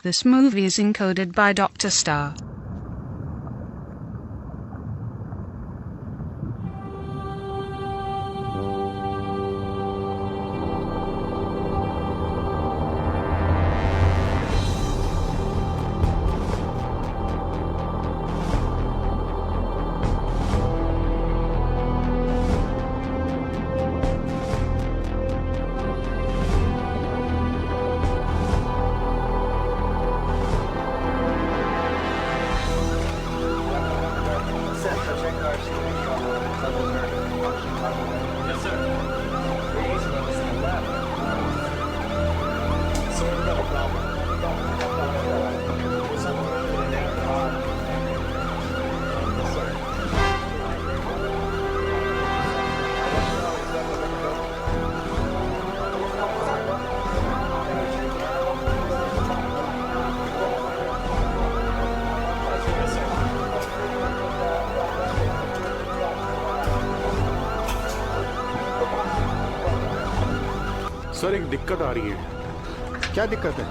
This movie is encoded by Dr. Star. Sir एक दिक्कत आ रही है। क्या दिक्कत है?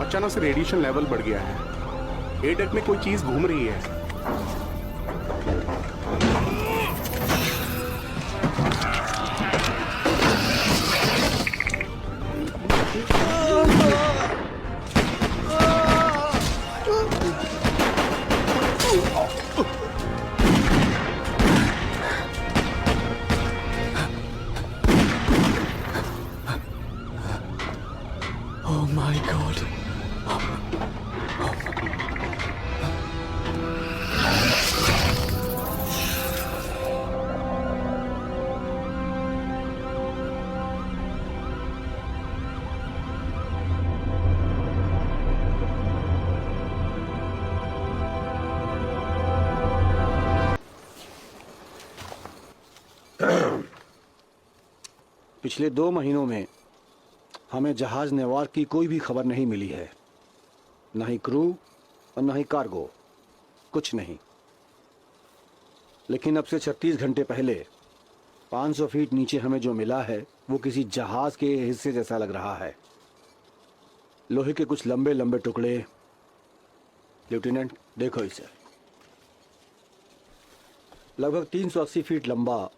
अचानक से रेडिएशन लेवल बढ़ गया है। ए डेक में कोई चीज घूम रही है। Oh my God. पिछले 2 महीनों में हमें जहाज नेवार की कोई भी खबर नहीं मिली है। ना ही क्रू और ना ही कार्गो, कुछ नहीं। लेकिन अब से 36 घंटे पहले 500 फीट नीचे हमें जो मिला है वो किसी जहाज के हिस्से जैसा लग रहा है। लोहे के कुछ लंबे लंबे टुकड़े। लेफ्टिनेंट देखो इसे, लगभग 380 फीट लंबा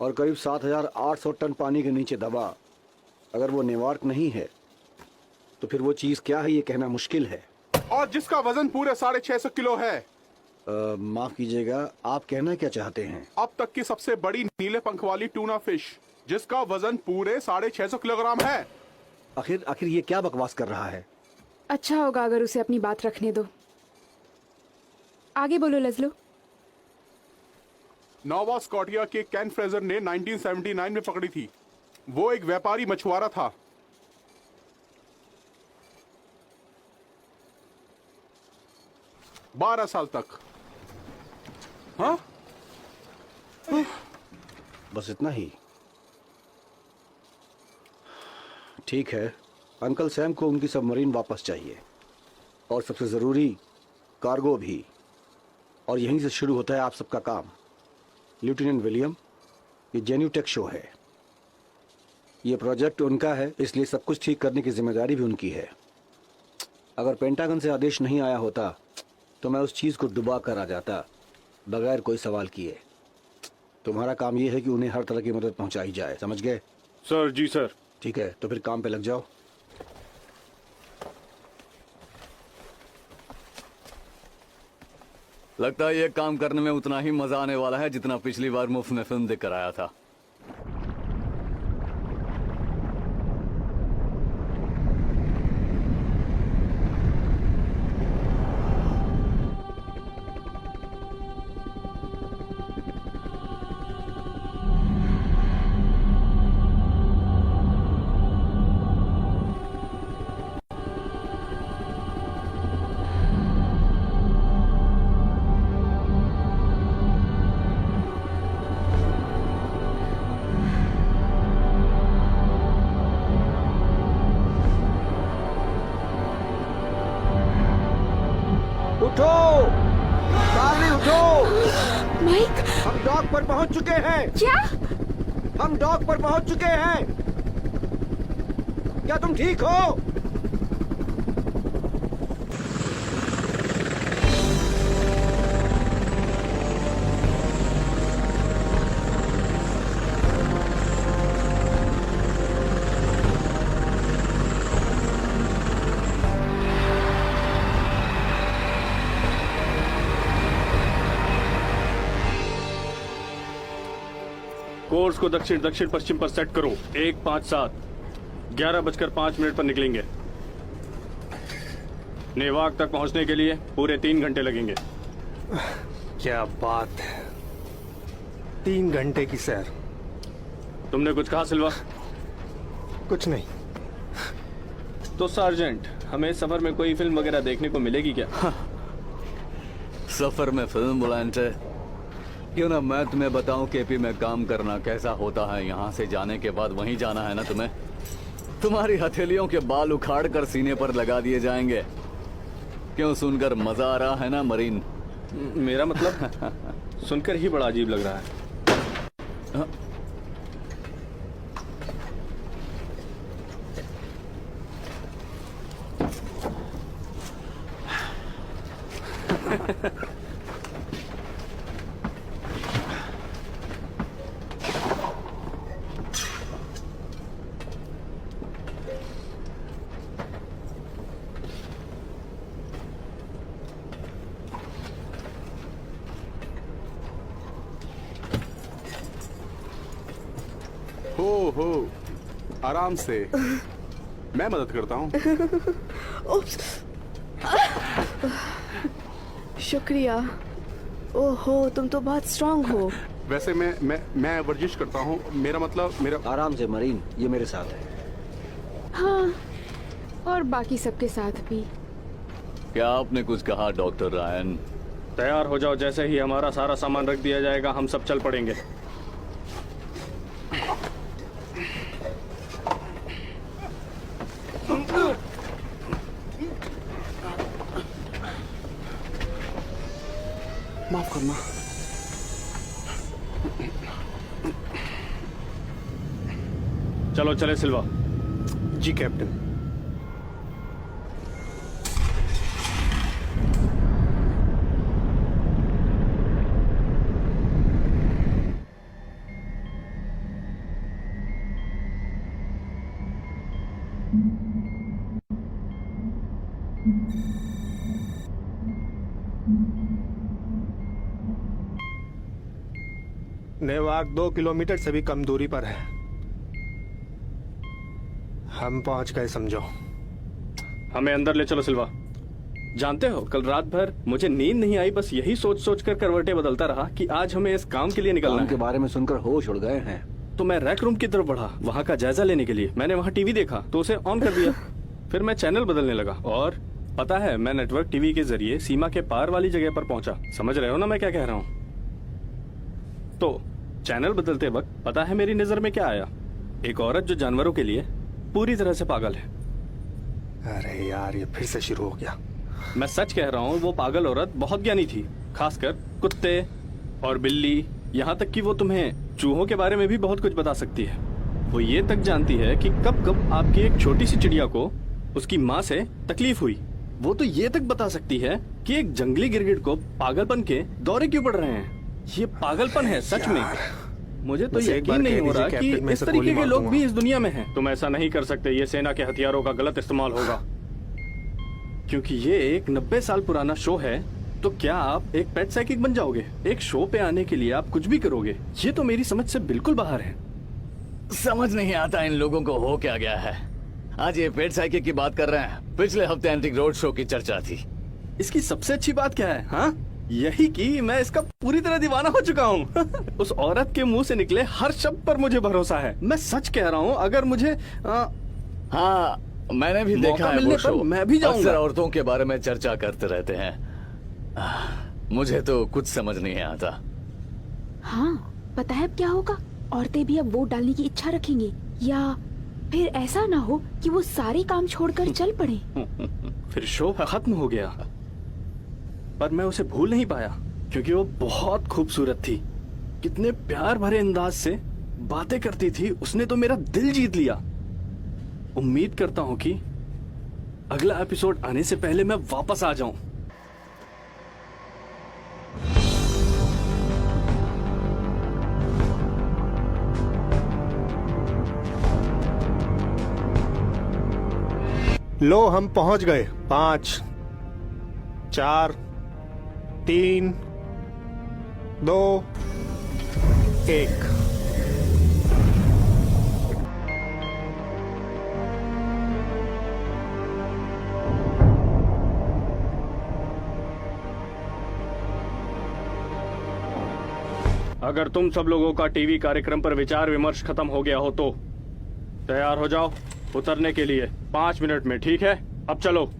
और करीब 7,800 टन पानी के नीचे दबा। अगर वो नेवार्क नहीं है तो फिर वो चीज क्या है ये कहना मुश्किल है। और जिसका वजन पूरे 650 किलो है। माफ कीजिएगा, आप कहना क्या चाहते हैं? अब तक की सबसे बड़ी नीले पंख वाली टूना फिश, जिसका वजन पूरे 650 किलोग्राम है। आखिर ये क्या बकवास कर रहा है? अच्छा होगा अगर उसे अपनी बात रखने दो। आगे बोलो लजलो। नोवा स्कॉटिया के कैन फ्रेजर ने 1979 में पकड़ी थी। वो एक व्यापारी मछुआरा था। बारह साल तक। हाँ? बस इतना ही? ठीक है, अंकल सैम को उनकी सबमरीन वापस चाहिए और सबसे जरूरी कार्गो भी। और यहीं से शुरू होता है आप सबका काम। लेफ्टिनेंट विलियम, ये जेन्यूटेक शो है। ये प्रोजेक्ट उनका है, इसलिए सब कुछ ठीक करने की जिम्मेदारी भी उनकी है। अगर पेंटागन से आदेश नहीं आया होता तो मैं उस चीज को डुबा कर आ जाता बगैर कोई सवाल किए। तुम्हारा काम ये है कि उन्हें हर तरह की मदद पहुंचाई जाए, समझ गए? सर जी सर। ठीक है, तो फिर काम पे लग जाओ। लगता है ये काम करने में उतना ही मजा आने वाला है जितना पिछली बार मुफ्त में फिल्म देखकर आया था। उठो चार्ली, उठो। माइक, हम डॉक पर पहुंच चुके हैं। क्या? हम डॉक पर पहुंच चुके हैं। क्या तुम ठीक हो? कोर्स को दक्षिण दक्षिण पश्चिम पर सेट करो। 157 11:05 पर निकलेंगे। नेवाक तक पहुंचने के लिए पूरे 3 घंटे लगेंगे। क्या बात है, 3 घंटे की सैर। तुमने कुछ कहा सिल्वा? कुछ नहीं। तो सार्जेंट, हमें सफर में कोई फिल्म वगैरह देखने को मिलेगी क्या? सफर में फिल्म बुलाएंटे, क्यों ना मैं तुम्हें बताऊं केपी में काम करना कैसा होता है। यहाँ से जाने के बाद वहीं जाना है ना तुम्हें। तुम्हारी हथेलियों के बाल उखाड़ कर सीने पर लगा दिए जाएंगे। क्यों, सुनकर मजा आ रहा है ना मरीन? मेरा मतलब सुनकर ही बड़ा अजीब लग रहा है। हो आराम से, मैं मदद करता हूँ। शुक्रिया। ओहो, तुम तो बहुत स्ट्रांग हो। वैसे मैं वर्जिश करता हूँ। मेरा मतलब मेरा आराम से मरीन, ये मेरे साथ है। हाँ, और बाकी सबके साथ भी। क्या आपने कुछ कहा डॉक्टर रायन? तैयार हो जाओ, जैसे ही हमारा सारा सामान रख दिया जाएगा हम सब चल पड़ेंगे। माफ करना। चलो चले सिल्वा। जी कैप्टन। नेवाक 2 किलोमीटर से भी कम दूरी पर है। हम पहुंच गए समझो। हमें अंदर ले चलो सिल्वा। जानते हो, कल रात भर मुझे नींद नहीं आई, बस यही सोच सोच कर करवटें बदलता रहा कि आज हमें इस काम के लिए निकलना काम के है। बारे में सुनकर होश उड़ गए हैं। तो मैं रैक रूम की तरफ बढ़ा, वहाँ का जायजा लेने के लिए। मैंने वहाँ टीवी देखा तो उसे ऑन कर दिया। फिर मैं चैनल बदलने लगा और पता है, मैं नेटवर्क टीवी के जरिए सीमा के पार वाली जगह पर पहुंचा। समझ रहे हो ना मैं क्या कह रहा हूँ? तो चैनल बदलते वक्त पता है मेरी नजर में क्या आया? एक औरत जो जानवरों के लिए पूरी तरह से पागल है। अरे यार, ये फिर से शुरू हो गया। मैं सच कह रहा हूँ, वो पागल औरत बहुत ज्ञानी थी, खासकर कुत्ते और बिल्ली, यहाँ तक कि वो तुम्हें चूहों के बारे में भी बहुत कुछ बता सकती है। वो ये तक जानती है कि कब कब आपकी एक छोटी सी चिड़िया को उसकी माँ से तकलीफ हुई। वो तो ये तक बता सकती है कि एक जंगली गिरगिट को पागलपन के दौरे क्यों पड़ रहे हैं। ये पागलपन है सच में। मुझे तो बस एक यकीन बार नहीं कह हो दीजिए रहा कैप्टन, कि मैं इस इसे तरीके गोली के मार लोग दूंगा। भी इस दुनिया में हैं। तुम ऐसा नहीं कर सकते, ये सेना के हथियारों का गलत इस्तेमाल होगा। क्योंकि ये एक 90 साल पुराना शो है। तो क्या आप एक पेट साइकिक बन जाओगे? एक शो पे आने के लिए आप कुछ भी करोगे? ये तो मेरी समझ से बिल्कुल बाहर है। समझ नहीं आता इन लोगों को हो क्या गया है। आज ये पेट साइकिल की बात कर रहे हैं, पिछले हफ्ते एंटिक रोड शो की चर्चा थी। इसकी सबसे अच्छी बात क्या है? हाँ, यही कि मैं इसका पूरी तरह दीवाना हो चुका हूँ। उस औरत के मुंह से निकले हर शब्द पर मुझे भरोसा है। मैं सच कह रहा हूँ, अगर मुझे हाँ, मैंने भी मौका देखा है मिलने वो पर शो। मैं भी जाऊंगा। अक्सर औरतों के बारे में चर्चा करते रहते हैं। मुझे तो कुछ समझ नहीं आता। हाँ, पता है अब क्या होगा? औरतें भी अब वोट डालने की इच्छा रखेंगी, या फिर ऐसा ना हो कि वो सारे काम छोड़कर चल पड़े। फिर शो खत्म हो गया, पर मैं उसे भूल नहीं पाया क्योंकि वो बहुत खूबसूरत थी। कितने प्यार भरे अंदाज से बातें करती थी। उसने तो मेरा दिल जीत लिया। उम्मीद करता हूँ कि अगला एपिसोड आने से पहले मैं वापस आ जाऊं। लो, हम पहुंच गए। 5 4 3 2 1। अगर तुम सब लोगों का टीवी कार्यक्रम पर विचार विमर्श खत्म हो गया हो तो तैयार हो जाओ उतरने के लिए 5 मिनट में, ठीक है? अब चलो।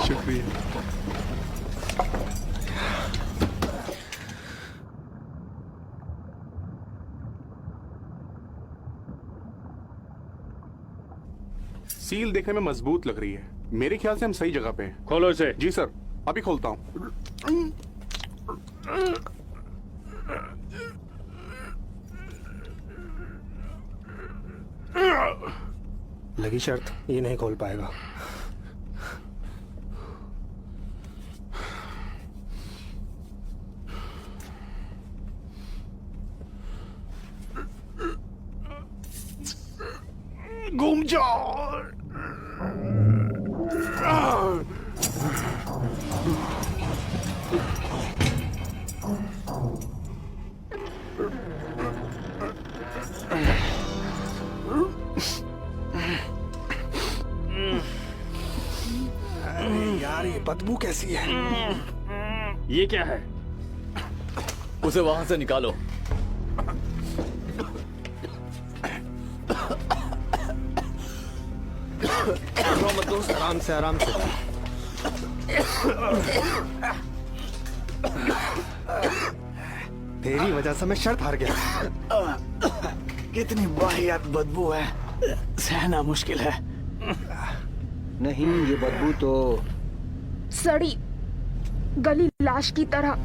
शुक्रिया। सील देखने में मजबूत लग रही है। मेरे ख्याल से हम सही जगह पे हैं। खोलो इसे। जी सर, अभी खोलता हूँ। लगी शर्त, ये नहीं खोल पाएगा। घूम जाओ। अरे यार, ये बदबू कैसी है? ये क्या है? उसे वहां से निकालो। मत दोस्त, आराम से आराम से। तेरी वजह से मैं शर्त हार गया। कितनी वाहियात बदबू है, सहना मुश्किल है। नहीं, ये बदबू तो सड़ी गली लाश की तरह।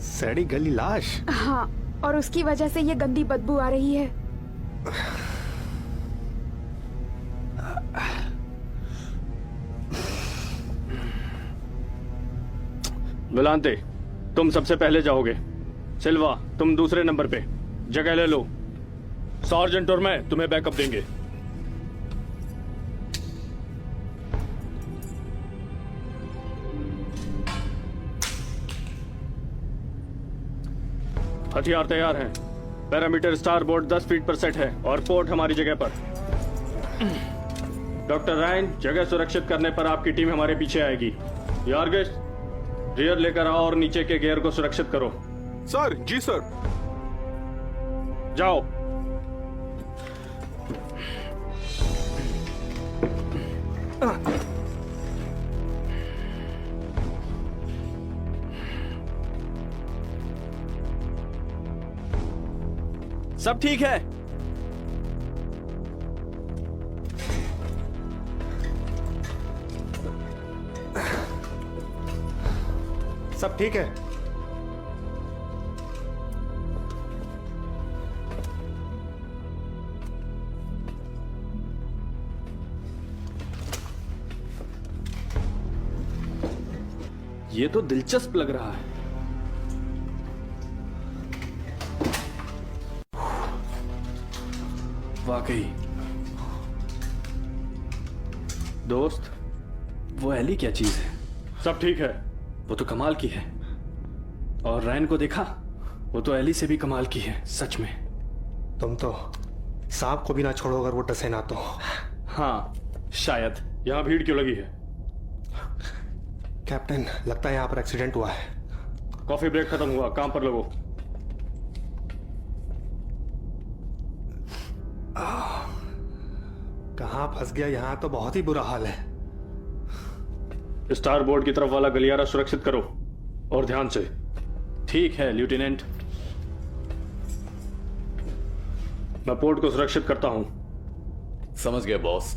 सड़ी गली लाश? हाँ, और उसकी वजह से ये गंदी बदबू आ रही है। विलांते, तुम सबसे पहले जाओगे। सिल्वा, तुम दूसरे नंबर पे जगह ले लो। सार्जेंट और मैं तुम्हें बैकअप देंगे। हथियार तैयार हैं। पैरामीटर स्टार बोर्ड 10 फीट पर सेट है और पोर्ट हमारी जगह पर। डॉक्टर रायन, जगह सुरक्षित करने पर आपकी टीम हमारे पीछे आएगी। यार्गिस, रियर लेकर आओ और नीचे के गियर को सुरक्षित करो। सर। जी सर। जाओ। सब ठीक है? सब ठीक है। ये तो दिलचस्प लग रहा है। वाकई। दोस्त, वो एली क्या चीज है? सब ठीक है, वो तो कमाल की है। और रैन को देखा? वो तो एली से भी कमाल की है, सच में। तुम तो सांप को भी ना छोड़ो अगर वो डसे ना तो। हाँ, शायद। यहाँ भीड़ क्यों लगी है? कैप्टन, लगता है यहाँ पर एक्सीडेंट हुआ है। कॉफी ब्रेक खत्म हुआ, काम पर लगो। कहाँ फंस गया? यहाँ तो बहुत ही बुरा हाल है। स्टार बोर्ड की तरफ वाला गलियारा सुरक्षित करो और ध्यान से। ठीक है लेफ्टिनेंट, मैं पोर्ट को सुरक्षित करता हूं। समझ गए बॉस।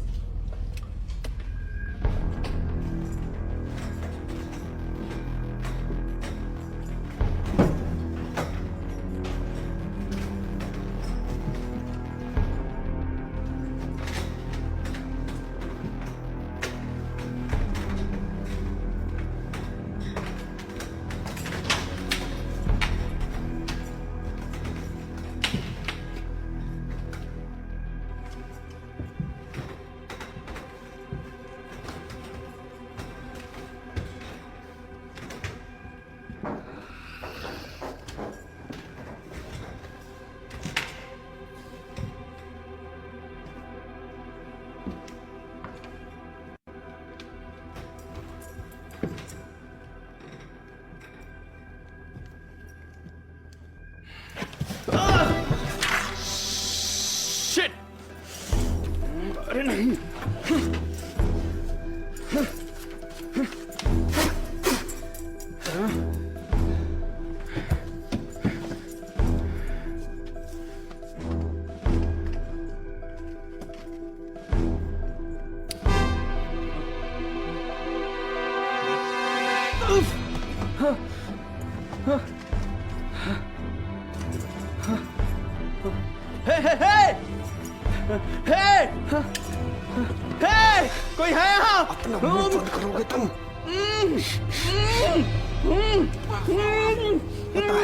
कोई है यहाँ? अपना मुंह बंद करोगे तुम?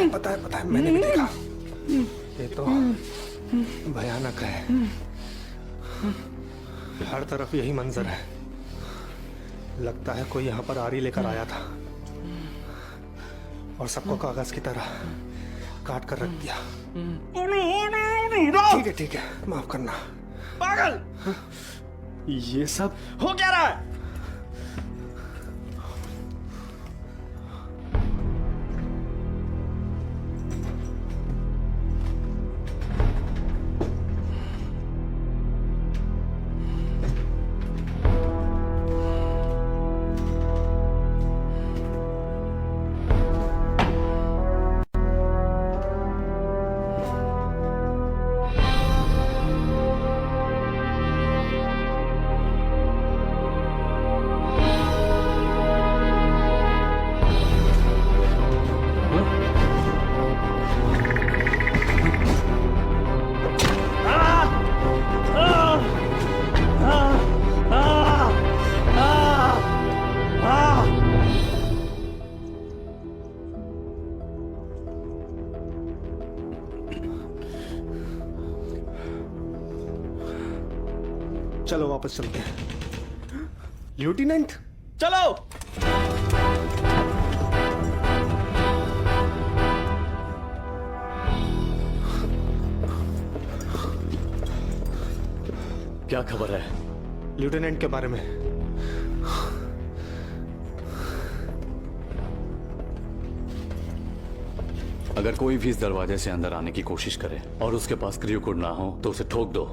पता है मैंने भी देखा। ये तो भयानक है। हर तरफ यही मंजर है। लगता है कोई यहाँ पर आरी लेकर आया था और सबको कागज की तरह काट कर रख दिया। ठीक है माफ करना। पागल! ये सब हो क्या रहा है? चलो वापस चलते हैं। लेफ्टिनेंट चलो। क्या खबर है? लेफ्टिनेंट के बारे में। अगर कोई भी इस दरवाजे से अंदर आने की कोशिश करे और उसके पास क्रियो कोड ना हो तो उसे ठोक दो।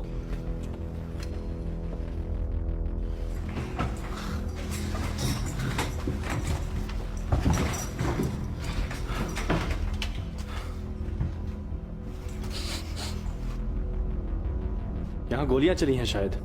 यहाँ गोलियां चली हैं शायद।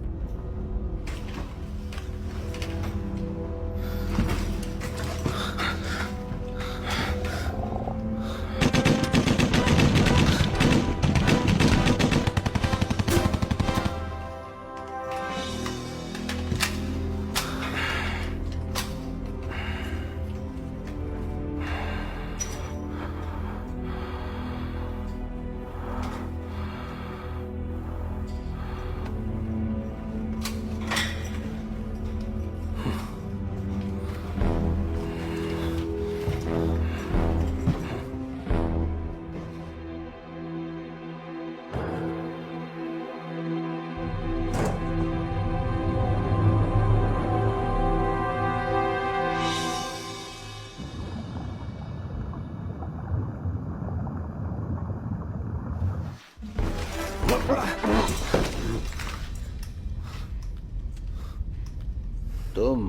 तुम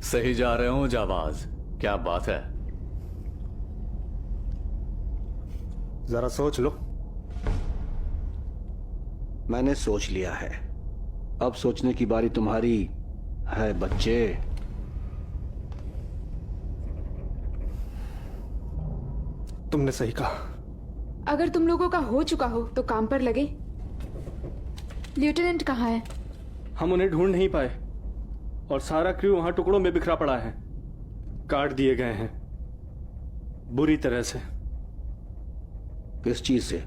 सही जा रहे हो जाबाज? क्या बात है? जरा सोच लो। मैंने सोच लिया है। अब सोचने की बारी तुम्हारी है बच्चे। तुमने सही कहा। अगर तुम लोगों का हो चुका हो तो काम पर लगे। लेफ्टिनेंट कहाँ है? हम उन्हें ढूंढ नहीं पाए और सारा क्रू वहां टुकड़ों में बिखरा पड़ा है। काट दिए गए हैं बुरी तरह से। किस चीज से?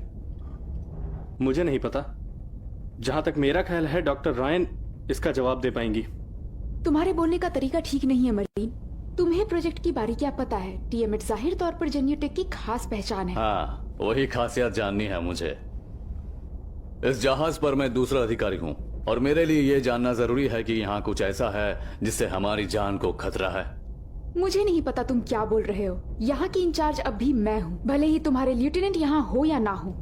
मुझे नहीं पता। जहां तक मेरा ख्याल है डॉक्टर रायन इसका जवाब दे पाएंगी। तुम्हारे बोलने का तरीका ठीक नहीं है मरीन। तुम्हें प्रोजेक्ट की बारीकियां पता है। टीएमएट जाहिर तौर पर जेन्यूटेक की खास पहचान है। हाँ, वही खासियत जाननी है मुझे। इस जहाज पर मैं दूसरा अधिकारी हूँ और मेरे लिए यह जानना जरूरी है कि यहाँ कुछ ऐसा है जिससे हमारी जान को खतरा है। मुझे नहीं पता तुम क्या बोल रहे हो। यहाँ की इंचार्ज अब भी मैं हूँ, भले ही तुम्हारे लेफ्टिनेंट यहाँ हो या ना हो।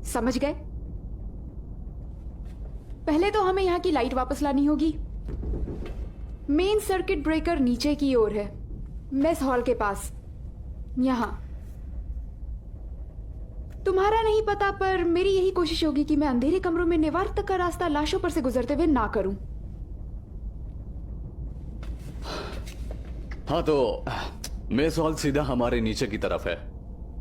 समझ गए? पहले तो हमें यहाँ की लाइट वापस लानी होगी। मेन सर्किट ब्रेकर नीचे की ओर है, मेस हॉल के पास। यहाँ तुम्हारा नहीं पता, पर मेरी यही कोशिश होगी कि मैं अंधेरे कमरों में नेवार्क तक का रास्ता लाशों पर से गुजरते हुए ना करूं। हाँ तो मेस हॉल सीधा हमारे नीचे की तरफ है,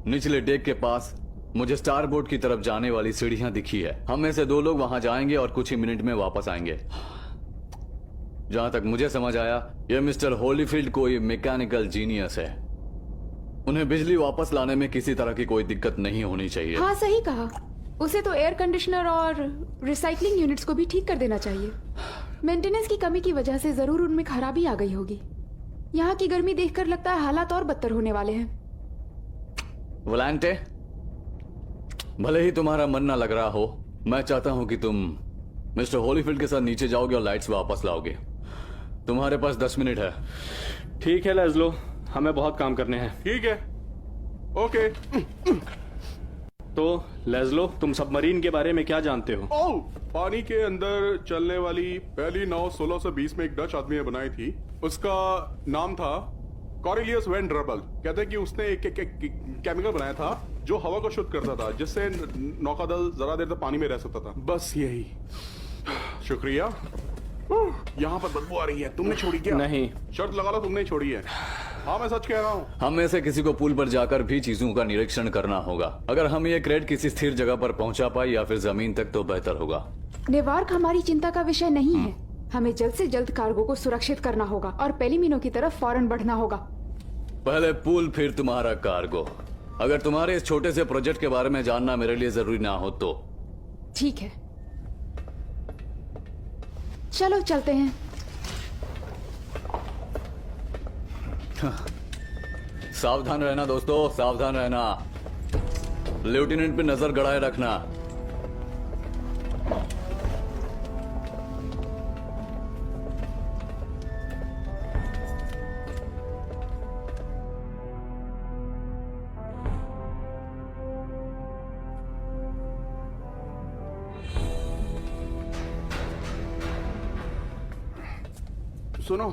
निचले डेक के पास मुझे स्टार बोर्ड की तरफ जाने वाली सीढ़ियां दिखी है। हम में से 2 लोग वहां जाएंगे और कुछ ही मिनट में वापस आएंगे। जहां तक मुझे समझ आया, यह मिस्टर होलीफील्ड कोई मैकेनिकल जीनियस है। उन्हें बिजली वापस लाने में किसी तरह की कोई दिक्कत नहीं होनी चाहिए। हाँ सही कहा। उसे तो एयर कंडीशनर और रिसाइकलिंग यूनिट्स को भी ठीक कर देना चाहिए। मेंटेनेंस की कमी की वजह से जरूर उनमें खराबी आ गई होगी। यहाँ की गर्मी देखकर लगता है हालात और बदतर होने वाले हैं। वलांटे, भले ही तुम्हारा मन ना लग रहा हो, मैं चाहता हूं कि तुम मिस्टर होलीफील्ड के साथ नीचे जाओगे और लाइट्स वापस लाओगे। तुम्हारे पास 10 मिनट है। ठीक है लेस्लो, हमें बहुत काम करने हैं। ठीक है, ओके। तो लेस्लो, तुम सबमरीन के बारे में क्या जानते हो? ओह, पानी के अंदर चलने वाली पहली नाव 1620 में एक डच आदमी ने बनाई थी। उसका नाम था कॉरिलियस वैन ड्रबल। कहते हैं कि उसने एक केमिकल बनाया था जो हवा को शुद्ध करता था, जिससे नौकादल जरा देर तक पानी में रह सकता था। बस यही। शुक्रिया। यहाँ पर बदबू आ रही है, तुमने छोड़ी क्या? नहीं। शर्त लगा लो, तुमने छोड़ी है। हाँ, मैं सच कह रहा हूँ। हम में से किसी को पुल पर जाकर भी चीजों का निरीक्षण करना होगा। अगर हम ये क्रेट किसी स्थिर जगह पर पहुंचा पाए या फिर जमीन तक तो बेहतर होगा। नेवार्क हमारी चिंता का विषय नहीं है। हमें जल्द से जल्द कार्गो को सुरक्षित करना होगा और पेलिमिनो की तरफ फौरन बढ़ना होगा। पहले पुल, फिर तुम्हारा कार्गो। अगर तुम्हारे इस छोटे से प्रोजेक्ट के बारे में जानना मेरे लिए जरूरी ना हो तो। ठीक है, चलो चलते हैं। सावधान रहना दोस्तों, सावधान रहना। लेफ्टिनेंट पे नजर गड़ाए रखना। सुनो,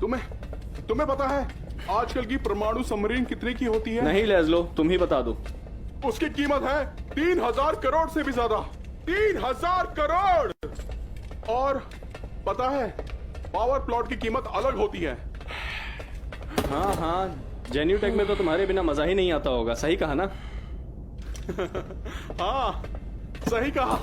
तुम्हें पता है आजकल की परमाणु सबमरीन कितने की होती है? नहीं लेस्लो, तुम ही बता दो। उसकी कीमत है 3000 करोड़ से भी ज्यादा। 3000 करोड़। और पता है पावर प्लॉट की कीमत अलग होती है। हाँ हाँ, जेन्यूटेक में तो तुम्हारे बिना मजा ही नहीं आता होगा। सही कहा ना? हाँ, सही कहा।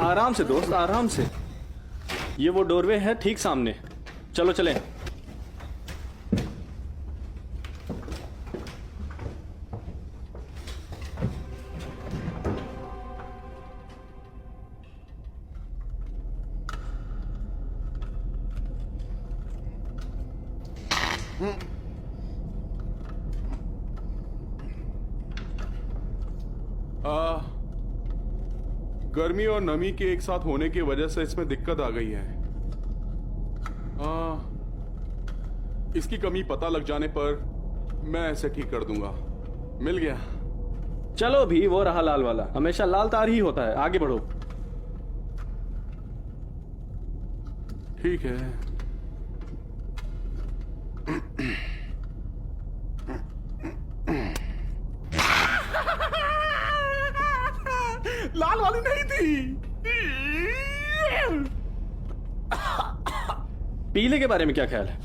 आराम से दोस्त, आराम से। ये वो डोरवे है ठीक सामने। चलो चलें। गर्मी और नमी के एक साथ होने की वजह से इसमें दिक्कत आ गई है। इसकी कमी पता लग जाने पर मैं इसे ठीक कर दूंगा। मिल गया। चलो भी, वो रहा लाल वाला। हमेशा लाल तार ही होता है। आगे बढ़ो। ठीक है। लाल वाली नहीं थी। पीले के बारे में क्या ख्याल है?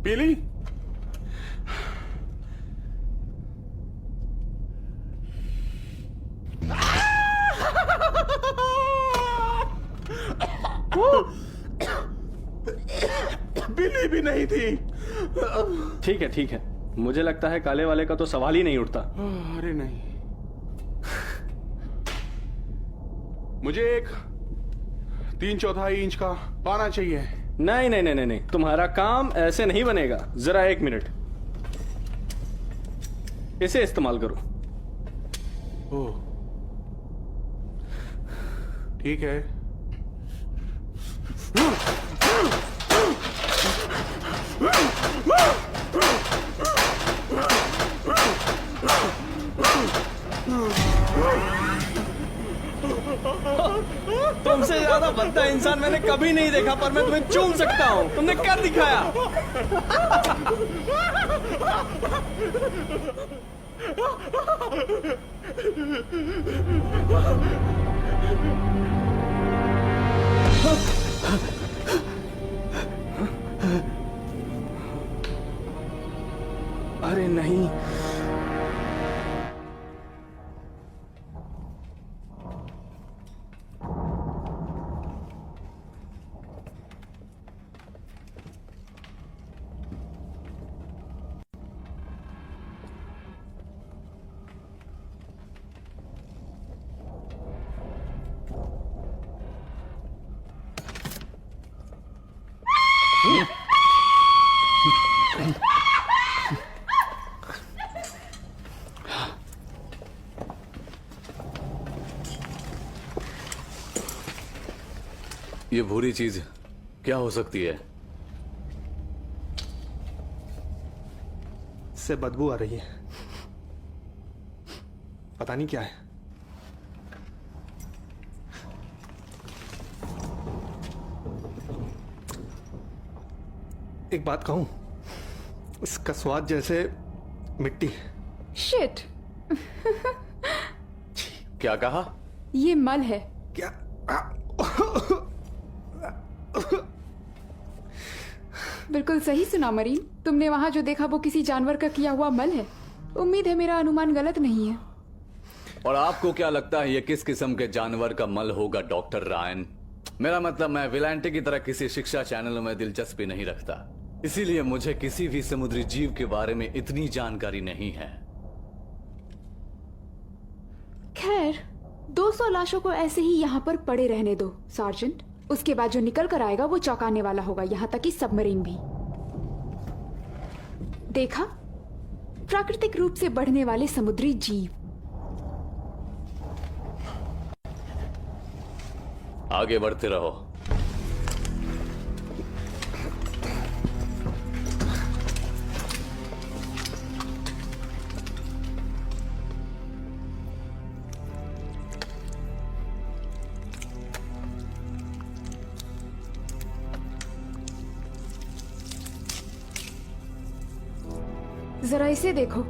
पीली? पीली भी नहीं थी। ठीक है ठीक है, मुझे लगता है काले वाले का तो सवाल ही नहीं उठता। अरे नहीं, मुझे एक 3/4 इंच का पाना चाहिए। नहीं नहीं नहीं नहीं, तुम्हारा काम ऐसे नहीं बनेगा। जरा 1 मिनट, इसे इस्तेमाल करो। ओह, ठीक है। तुमसे ज्यादा जैसा भद्दा इंसान मैंने कभी नहीं देखा, पर मैं तुम्हें चूम सकता हूँ। तुमने कर दिखाया। अरे नहीं, ये बुरी चीज क्या हो सकती है? इससे बदबू आ रही है, पता नहीं क्या है। एक बात कहूं, इसका स्वाद जैसे मिट्टी। शिट। क्या कहा? ये मल है। क्या? बिल्कुल सही सुना मरीन, तुमने वहां जो देखा वो किसी जानवर का किया हुआ मल है। उम्मीद है मेरा अनुमान गलत नहीं है। और आपको क्या लगता है ये किस किस्म के जानवर का मल होगा डॉक्टर रायन? मेरा मतलब, मैं विलांटी की तरह किसी शिक्षा चैनल में दिलचस्पी नहीं रखता, इसीलिए मुझे किसी भी समुद्री जीव के बारे में इतनी जानकारी नहीं है। खैर, 200 लाशों को ऐसे ही यहाँ पर पड़े रहने दो सार्जेंट। उसके बाद जो निकल कर आएगा वो चौंकाने वाला होगा, यहाँ तक कि सबमरीन भी। देखा, प्राकृतिक रूप से बढ़ने वाले समुद्री जीव। आगे बढ़ते रहो। जरा इसे देखो।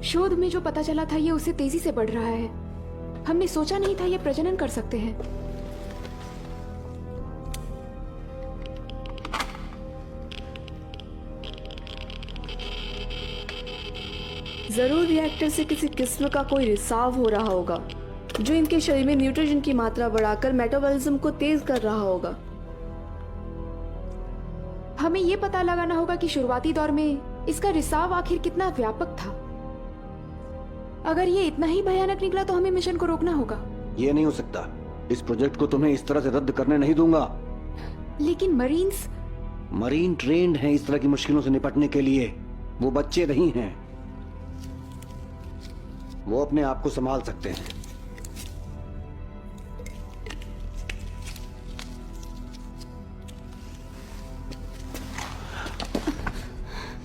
शोध में जो पता चला था ये उससे तेजी से बढ़ रहा है। हमने सोचा नहीं था ये प्रजनन कर सकते हैं। जरूर रिएक्टर से किसी किस्म का कोई रिसाव हो रहा होगा जो इनके शरीर में न्यूट्रोजन की मात्रा बढ़ाकर मेटाबॉलिज्म को तेज कर रहा होगा। हमें ये पता लगाना होगा कि शुरुआती दौर में इसका रिसाव आखिर कितना व्यापक था। अगर ये इतना ही भयानक निकला तो हमें मिशन को रोकना होगा। ये नहीं हो सकता। इस प्रोजेक्ट को तुम्हें इस तरह से रद्द करने नहीं दूंगा। लेकिन मरीन ट्रेंड हैं इस तरह की मुश्किलों से निपटने के लिए। वो बच्चे नहीं हैं, वो अपने आप को संभाल सकते हैं।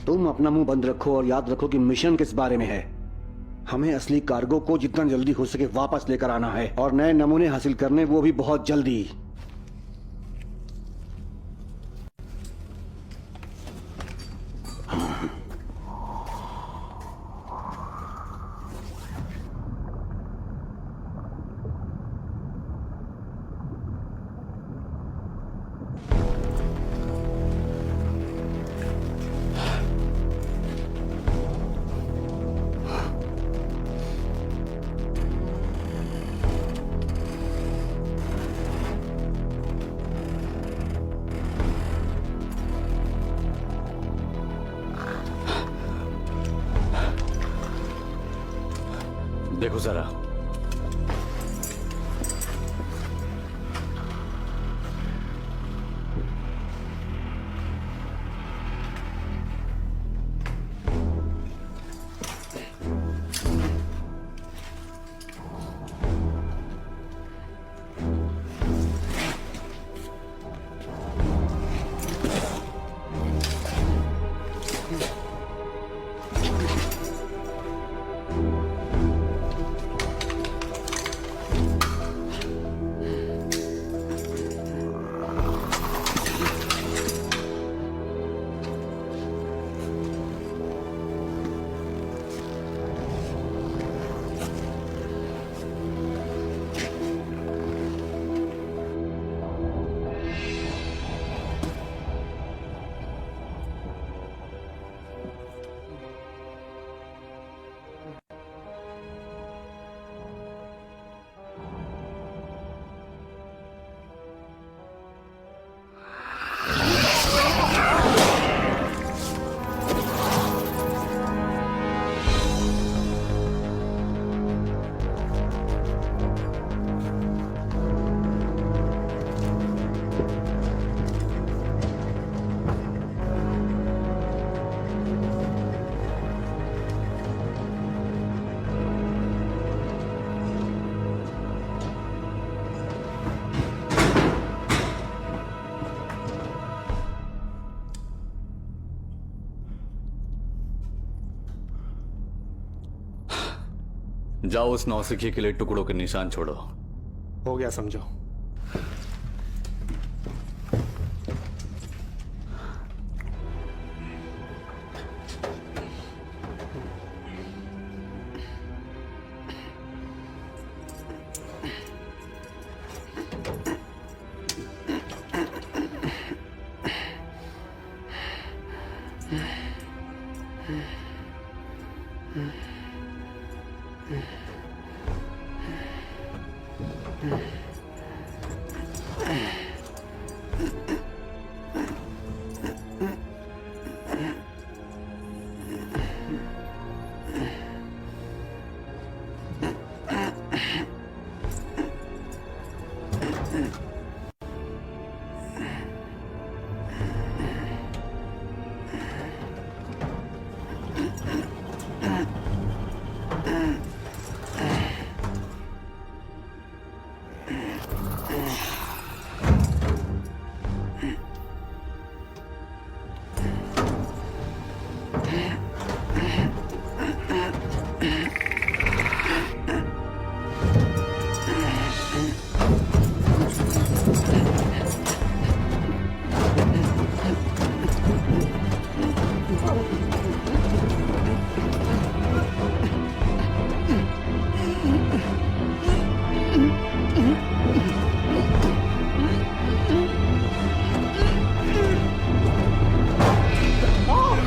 तुम अपना मुंह बंद रखो और याद रखो कि मिशन किस बारे में है। हमें असली कार्गो को जितना जल्दी हो सके वापस लेकर आना है और नए नमूने हासिल करने, वो भी बहुत जल्दी। देखो जरा, जाओ उस नौसिखी के लिए टुकड़ों के निशान छोड़ो। हो गया, समझो।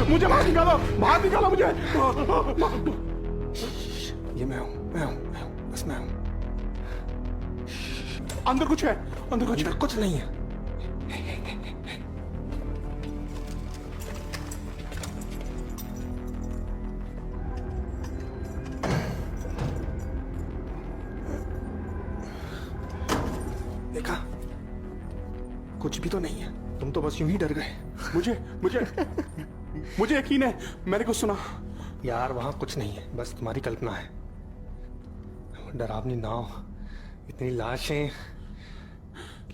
मुझे बाहर निकालो, बाहर निकालो मुझे। ये मैं हूँ, बस मैं हूँ। अंदर कुछ है, अंदर कुछ है। कुछ नहीं है। देखा, कुछ भी तो नहीं है। तुम तो बस यूं ही डर गए। मुझे यकीन है, मैंने कुछ सुना। यार वहां कुछ नहीं है, बस तुम्हारी कल्पना है। डरावनी नाव, इतनी लाशें,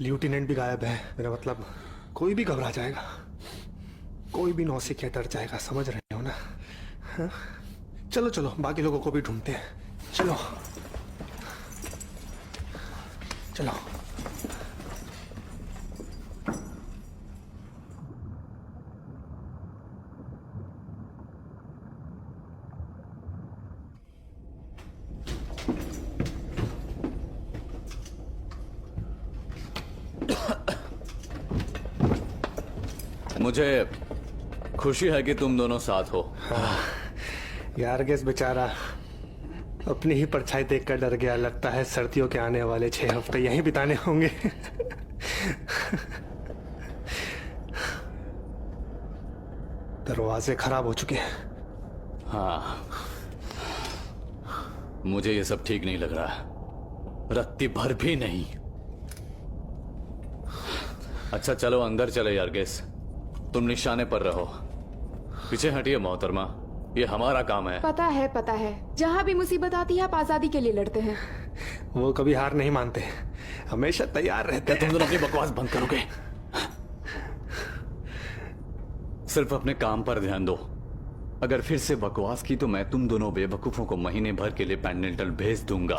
लेफ्टिनेंट भी गायब है। मेरा मतलब कोई भी घबरा जाएगा, कोई भी नौसिखिया डर जाएगा, समझ रहे हो ना? हाँ? चलो चलो, बाकी लोगों को भी ढूंढते हैं। चलो चलो। मुझे खुशी है कि तुम दोनों साथ हो। यार गेस बेचारा अपनी ही परछाई देखकर डर गया। लगता है सर्दियों के आने वाले 6 हफ्ते यहीं बिताने होंगे। दरवाजे खराब हो चुके हैं। हाँ, मुझे ये सब ठीक नहीं लग रहा, रत्ती भर भी नहीं। अच्छा चलो अंदर चले यारगेस, तुम निशाने पर रहो। पीछे हटिए मोहतरमा, ये हमारा काम है। पता है। जहाँ भी मुसीबत आती है आप आजादी के लिए लड़ते हैं। वो कभी हार नहीं मानते, हमेशा तैयार रहते तुम दोनों अपनी बकवास बंद करोगे? सिर्फ अपने काम पर ध्यान दो। अगर फिर से बकवास की तो मैं तुम दोनों बेवकूफों को महीने भर के लिए पेंडेंटल भेज दूंगा।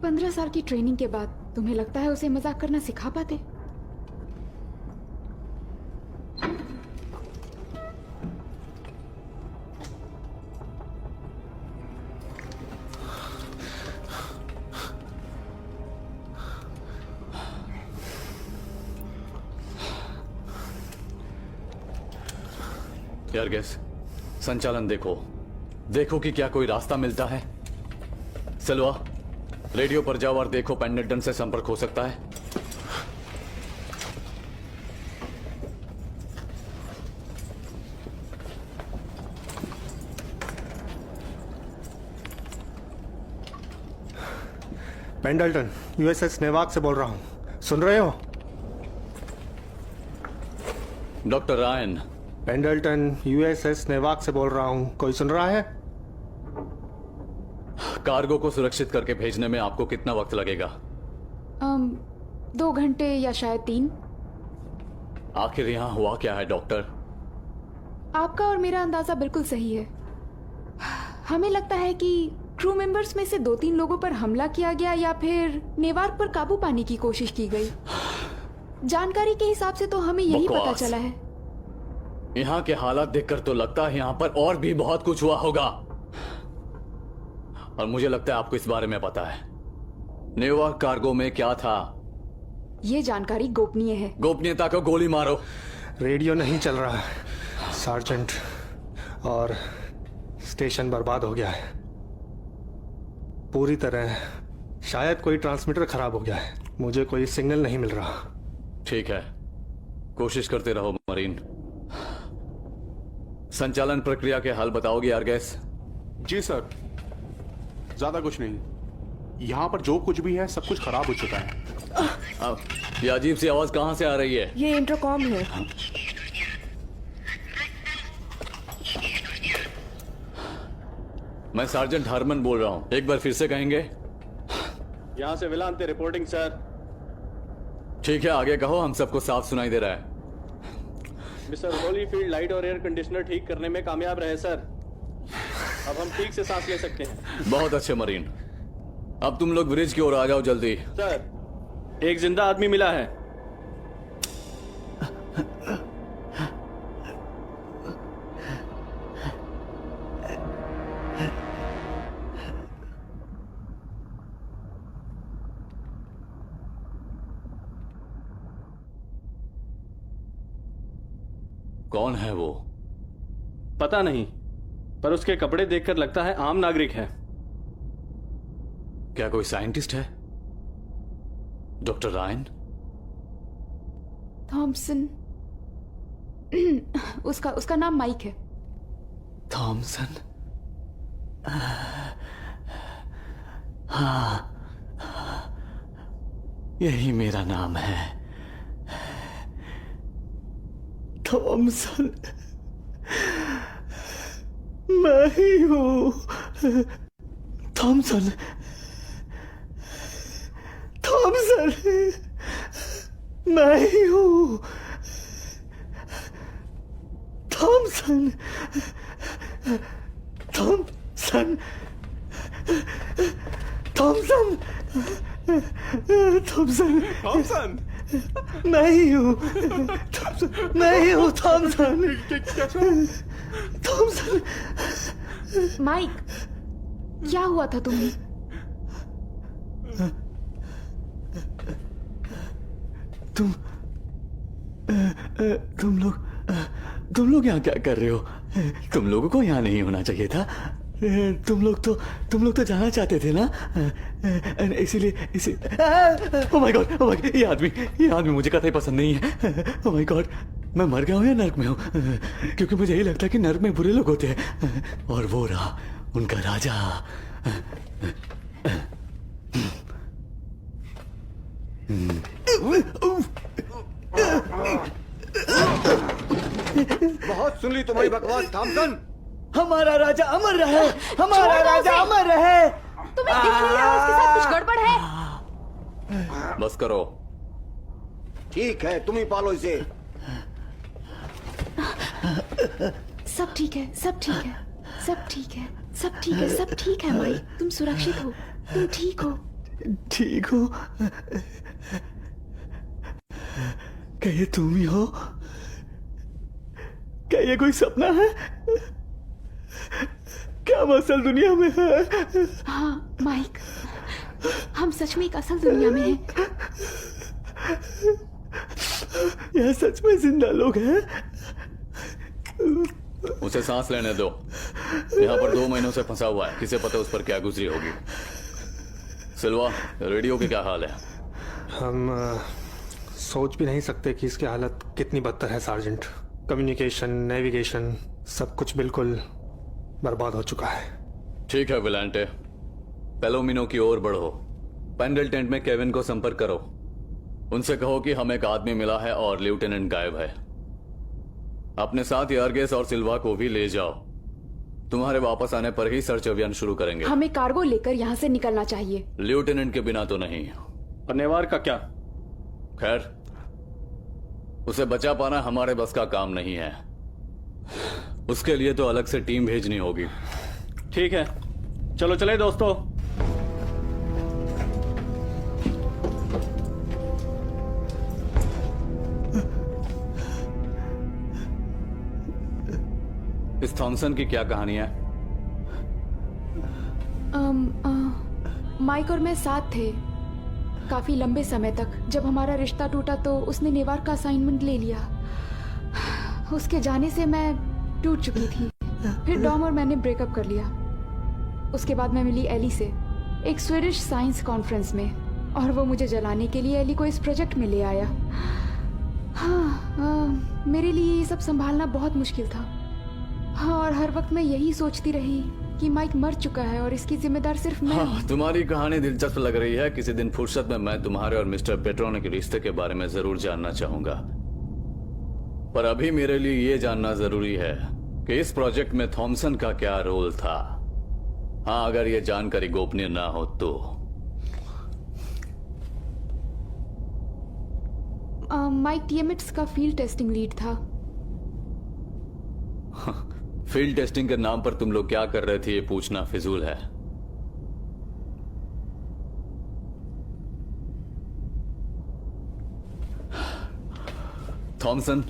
15 साल की ट्रेनिंग के बाद तुम्हें लगता है उसे मजाक करना सिखा पाते? यारगेस, संचालन देखो कि क्या कोई रास्ता मिलता है। सिल्वा, रेडियो पर जाओ और देखो पेंडेंटन से संपर्क हो सकता है। पेंडल्टन, यूएसएस नेवाक से बोल रहा हूं, सुन रहे हो? Doctor Ryan. पेंडल्टन, यूएसएस नेवाक से बोल रहा हूं, कोई सुन रहा है? कार्गो को सुरक्षित करके भेजने में आपको कितना वक्त लगेगा? 2 घंटे या शायद 3। आखिर यहाँ हुआ क्या है डॉक्टर? आपका और मेरा अंदाजा बिल्कुल सही है। हमें लगता है कि क्रू मेंबर्स में से 2-3 लोगों पर हमला किया गया या फिर नेवार्क पर काबू पाने की कोशिश की गई। जानकारी के हिसाब से तो हमें यही पता बकवास। चला है। यहाँ के हालात देखकर तो लगता है यहाँ पर और भी बहुत कुछ हुआ होगा, और मुझे लगता है आपको इस बारे में पता है। न्यूयॉर्क कार्गो में क्या था? ये जानकारी गोपनीय है। गोपनीयता को गोली मारो। रेडियो नहीं चल रहा है सार्जेंट, और स्टेशन बर्बाद हो गया है पूरी तरह। शायद कोई ट्रांसमीटर खराब हो गया है, मुझे कोई सिग्नल नहीं मिल रहा। ठीक है, कोशिश करते रहो मरीन। संचालन प्रक्रिया के हाल बताओगे यारगेस? जी सर, ज्यादा कुछ नहीं। यहाँ पर जो कुछ भी है सब कुछ खराब हो चुका है। अब ये अजीब सी आवाज कहां से आ रही है? ये इंटरकॉम है। मैं सार्जेंट हारमन बोल रहा हूं, एक बार फिर से कहेंगे? यहाँ से विलांते रिपोर्टिंग सर। ठीक है, आगे कहो, हम सबको साफ सुनाई दे रहा है। मिस्टर होलीफील्ड लाइट और एयर कंडीशनर ठीक करने में कामयाब रहे सर। अब हम ठीक से सांस ले सकते हैं। बहुत अच्छे मरीन, अब तुम लोग ब्रिज की ओर आ जाओ जल्दी। सर, एक जिंदा आदमी मिला है। कौन है वो? पता नहीं, पर उसके कपड़े देखकर लगता है आम नागरिक है। क्या कोई साइंटिस्ट है? Doctor Ryan? थॉमसन। उसका नाम माइक है। थॉमसन? हाँ, यही मेरा नाम है, थॉमसन। मैं ही हूँ थॉमसन। थॉमसन, मैं ही हूँ Thomson. Thomson, Thomson, Thomson, Thomson, मैं ही हूँ थॉमसन। मैं ही हूँ थॉमसन। थॉमसन। माइक, क्या हुआ था तुम्हें? तुम लोग यहाँ क्या कर रहे हो? तुम लोगों को यहाँ नहीं होना चाहिए था। तुम लोग तो जाना चाहते थे ना, इसीलिए ओह माय गॉड, ये आदमी मुझे कतई पसंद नहीं है। ओह माय गॉड, मैं मर गया हूँ या नर्क में हूँ? क्योंकि मुझे यही लगता है कि नर्क में बुरे लोग होते हैं, और वो रहा उनका राजा। बहुत सुन ली तुम्हारी बकवास थॉमसन। हमारा राजा अमर रहे, हमारा राजा अमर रहे। तुम्हें दिख नहीं रहा उसके साथ कुछ गड़बड़ है? बस करो। ठीक है, तुम ही पालो इसे। सब ठीक है, सब ठीक है, सब ठीक है, सब ठीक है, सब ठीक है माइक, तुम सुरक्षित हो, तुम ठीक हो। ठीक हो? क्या ये तुम ही हो? क्या ये कोई सपना है? क्या हम असल दुनिया में है? हाँ माइक, हम सच में एक असल दुनिया में हैं। यह सच में जिंदा लोग हैं? उसे सांस लेने दो। यहाँ पर 2 महीनों से फंसा हुआ है, किसे पता उस पर क्या गुजरी होगी। सिल्वा, रेडियो की क्या हाल है? हम सोच भी नहीं सकते कि इसकी हालत कितनी बदतर है सार्जेंट। कम्युनिकेशन, नेविगेशन, सब कुछ बिल्कुल बर्बाद हो चुका है। ठीक है विलांटे, पेलोमिनो की ओर बढ़ो। पेंडल टेंट में केविन को संपर्क करो। उनसे कहो कि हमें एक आदमी मिला है और लेफ्टिनेंट गायब है। अपने साथ यारगेस और सिल्वा को भी ले जाओ। तुम्हारे वापस आने पर ही सर्च अभियान शुरू करेंगे। हमें कार्गो लेकर यहाँ से निकलना चाहिए। लेफ्टिनेंट के बिना तो नहीं। और नेवार का क्या? खैर, उसे बचा पाना हमारे बस का काम नहीं है। उसके लिए तो अलग से टीम भेजनी होगी। ठीक है, चलो चले दोस्तों। इस थॉमसन की क्या कहानी है? माइक और मैं साथ थे काफी लंबे समय तक। जब हमारा रिश्ता टूटा तो उसने नेवार का असाइनमेंट ले लिया। उसके जाने से मैं टूट चुकी थी। फिर डॉम और मैंने ब्रेकअप कर लिया। उसके बाद मैं मिली एली से एक स्वीडिश साइंस कॉन्फ्रेंस में, और वो मुझे जलाने के लिए एली को इस प्रोजेक्ट में ले आया। हाँ, मेरे लिए ये सब संभालना बहुत मुश्किल था। हाँ, और हर वक्त मैं यही सोचती रही कि माइक मर चुका है और इसकी जिम्मेदार सिर्फ मैं हूँ। तुम्हारी कहानी दिलचस्प लग रही है। किसी दिन फुर्सत में मैं तुम्हारे और मिस्टर पेट्रोने के रिश्ते के बारे में जरूर जानना चाहूंगा, पर अभी मेरे लिए ये जानना जरूरी है कि इस प्रोजेक्ट में थॉमसन का क्या रोल था। हाँ, अगर ये जानकारी गोपनीय ना हो तो। माइक टीएमएट्स का फील्ड टेस्टिंग लीड था। फील्ड टेस्टिंग के नाम पर तुम लोग क्या कर रहे थे ये पूछना फिजूल है। थॉमसन,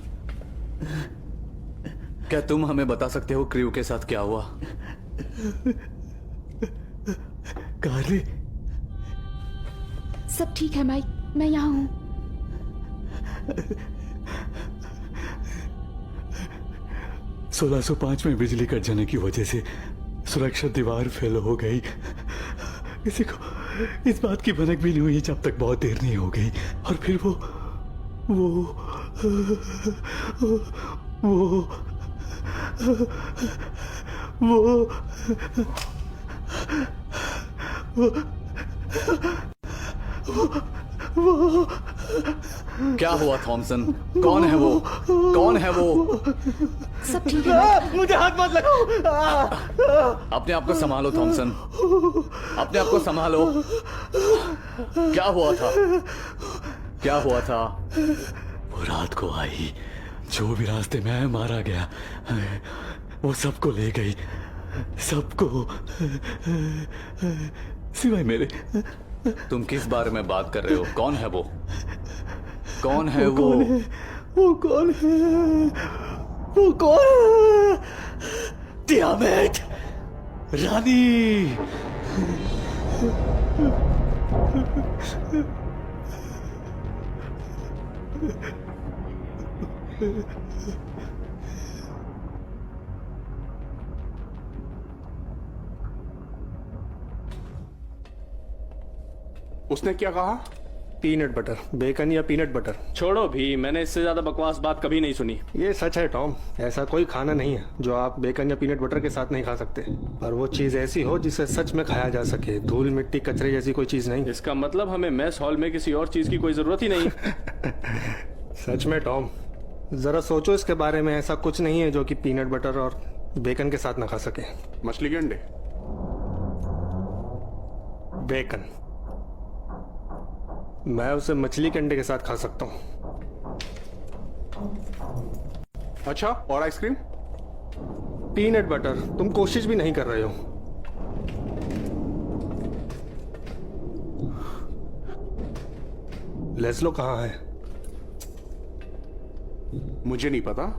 क्या तुम हमें बता सकते हो क्रू के साथ क्या हुआ? कार्ली, सब ठीक है माइक, मैं यहाँ हूँ। 1605 में बिजली कट जाने की वजह से सुरक्षा दीवार फेल हो गई। किसी को इस बात की भनक भी नहीं हुई जब तक बहुत देर नहीं हो गई। और फिर वो क्या हुआ थॉमसन? कौन है वो? कौन है वो? सब ठीक है। मुझे हाथ मत लगाओ। अपने आप को संभालो थॉमसन, अपने आप को संभालो। क्या हुआ था? क्या हुआ था? वो रात को आई, जो भी रास्ते में मारा गया वो सबको ले गई, सबको सिवाय मेरे। तुम किस बारे में बात कर रहे हो? कौन है वो? कौन है वो? वो कौन है? वो कौन है? तियामेट, रानी। उसने क्या कहा? पीनट बटर, बेकन या पीनट बटर। छोड़ो भी, मैंने इससे ज्यादा बकवास बात कभी नहीं सुनी। ये सच है टॉम, ऐसा कोई खाना नहीं है जो आप बेकन या पीनट बटर के साथ नहीं खा सकते। पर वो चीज़ ऐसी हो जिसे सच में खाया जा सके, धूल मिट्टी कचरे जैसी कोई चीज़ नहीं। इसका मतलब हमें मेस हॉल में किसी और चीज की कोई जरूरत ही नहीं। सच में टॉम, जरा सोचो इसके बारे में। ऐसा कुछ नहीं है जो कि पीनट बटर और बेकन के साथ ना खा सके। मछली के अंडे? बेकन, मैं उसे मछली के अंडे के साथ खा सकता हूँ। अच्छा, और आइसक्रीम? पीनट बटर, तुम कोशिश भी नहीं कर रहे हो। लेस्लो कहाँ है? मुझे नहीं पता।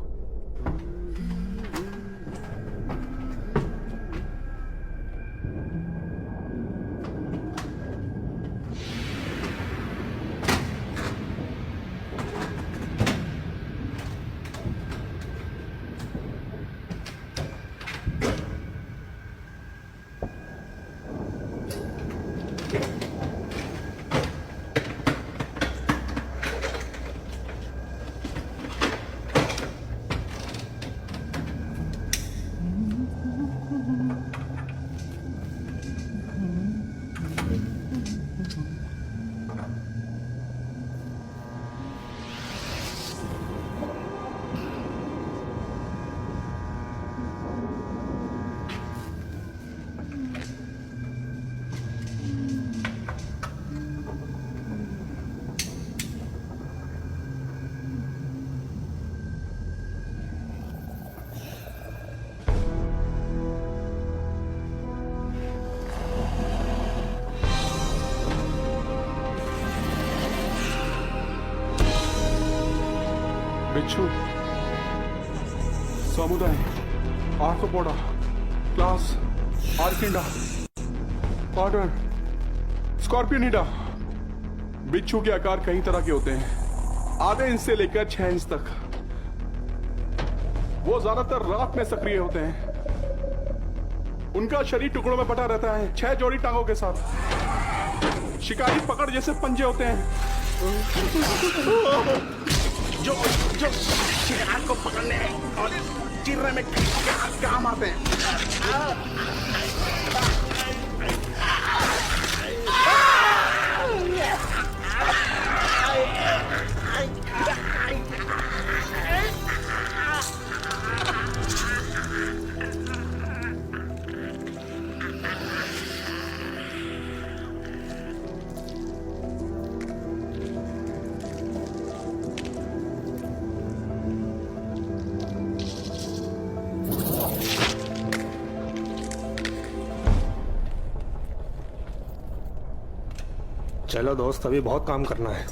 बिच्छू, समुदाय, आर्थ्रोपोडा, क्लास, आर्किंडा, ऑर्डर, स्कॉर्पियोनिडा। बिच्छू के आकार कई तरह के होते हैं, आधे इंच से लेकर 6 इंच तक। वो ज्यादातर रात में सक्रिय होते हैं। उनका शरीर टुकड़ों में बटा रहता है, 6 जोड़ी टांगों के साथ। शिकारी पकड़ जैसे पंजे होते हैं जो शिकार को पकड़ने और चिरने में काम आते हैं। चलो दोस्त, अभी बहुत काम करना है।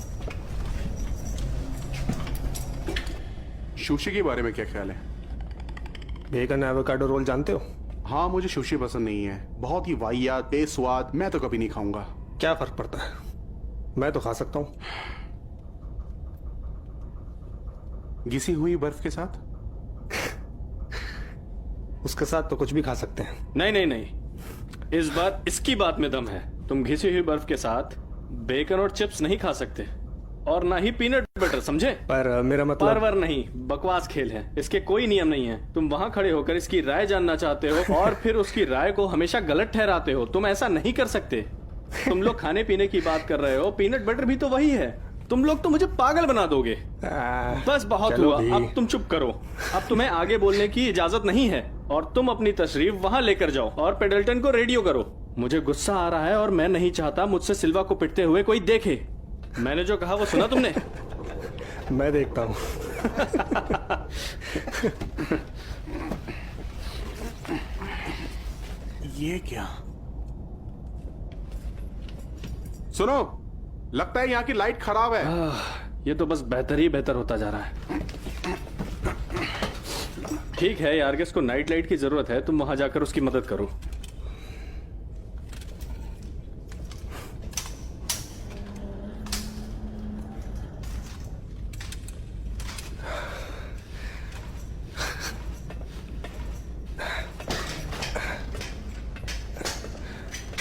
सुशी के बारे में क्या ख्याल है? वेगन एवोकाडो रोल जानते हो? हाँ, मुझे सुशी पसंद नहीं है, बहुत ही वाहियात, बेस्वाद। मैं तो कभी नहीं खाऊंगा। क्या फर्क पड़ता है, मैं तो खा सकता हूँ। घिसी हुई बर्फ के साथ? उसके साथ तो कुछ भी खा सकते हैं। नहीं नहीं नहीं, इस बार इसकी बात में दम है। तुम घिसी हुई बर्फ के साथ बेकन और चिप्स नहीं खा सकते, और ना ही पीनट बटर, समझे? पर मेरा मतलब परवर नहीं, बकवास खेल है। इसके कोई नियम नहीं है। तुम वहाँ खड़े होकर इसकी राय जानना चाहते हो और फिर उसकी राय को हमेशा गलत ठहराते हो। तुम ऐसा नहीं कर सकते। तुम लोग खाने पीने की बात कर रहे हो, पीनट बटर भी तो वही है। तुम लोग तो मुझे पागल बना दोगे। बस बहुत चलो हुआ, भी। अब तुम चुप करो। अब तुम्हें आगे बोलने की इजाजत नहीं है, और तुम अपनी तशरीफ वहाँ लेकर जाओ और पेडल्टन को रेडियो करो। मुझे गुस्सा आ रहा है और मैं नहीं चाहता मुझसे सिल्वा को पिटते हुए कोई देखे। मैंने जो कहा वो सुना तुमने? मैं देखता हूँ। ये क्या? सुनो, लगता है यहाँ की लाइट खराब है। ये तो बस बेहतर ही बेहतर होता जा रहा है। ठीक है यार, किसको नाइट लाइट की जरूरत है, तुम वहां जाकर उसकी मदद करो।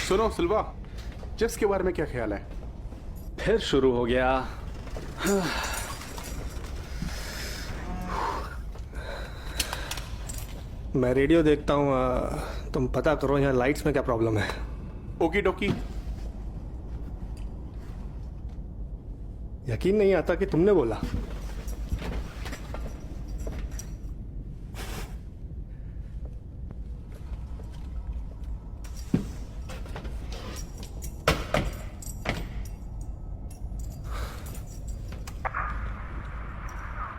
सुनो सिल्वा, चिप्स के बारे में क्या ख्याल है? फिर शुरू हो गया। मैं रेडियो देखता हूँ, तुम पता करो यहाँ लाइट्स में क्या प्रॉब्लम है। ओकी डोकी। यकीन नहीं आता कि तुमने बोला।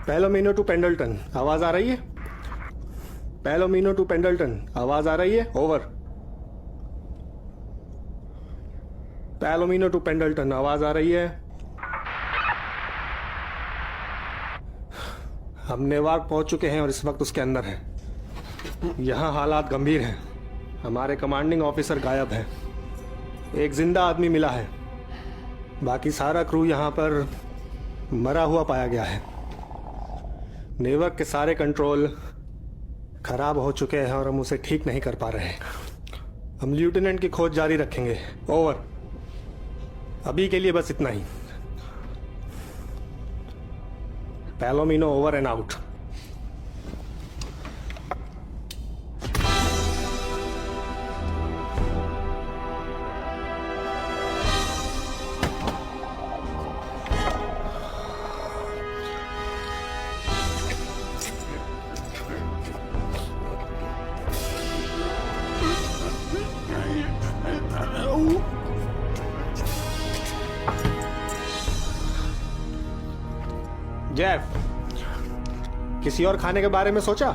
पैलोमिनो टू पेंडल्टन, आवाज आ रही है? पैलोमिनो टू पेंडल्टन, आवाज आ रही है? ओवर। पैलोमिनो टू पेंडल्टन, आवाज आ रही है? हम नेवार्क पहुंच चुके हैं और इस वक्त उसके अंदर हैं। यहां हालात गंभीर हैं। हमारे कमांडिंग ऑफिसर गायब हैं। एक जिंदा आदमी मिला है, बाकी सारा क्रू यहां पर मरा हुआ पाया गया है। नेवर्क के सारे कंट्रोल खराब हो चुके हैं और हम उसे ठीक नहीं कर पा रहे हैं। हम लेफ्टिनेंट की खोज जारी रखेंगे। ओवर। अभी के लिए बस इतना ही। पैलोमिनो ओवर एंड आउट। जेफ, किसी और खाने के बारे में सोचा?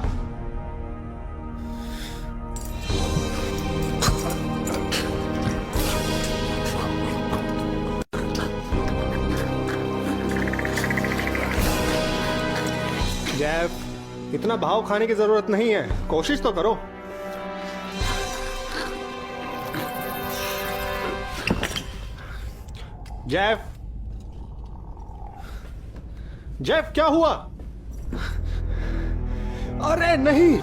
जेफ, इतना भाव खाने की जरूरत नहीं है, कोशिश तो करो। जेफ, जेफ क्या हुआ? अरे नहीं,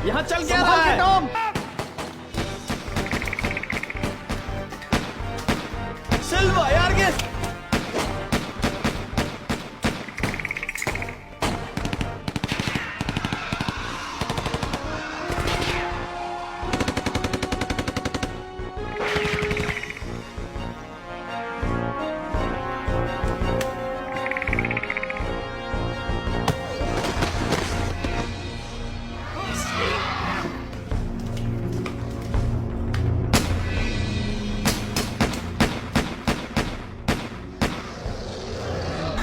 यहाँ चल क्या रहा है? टॉम। सिल्वा यार किस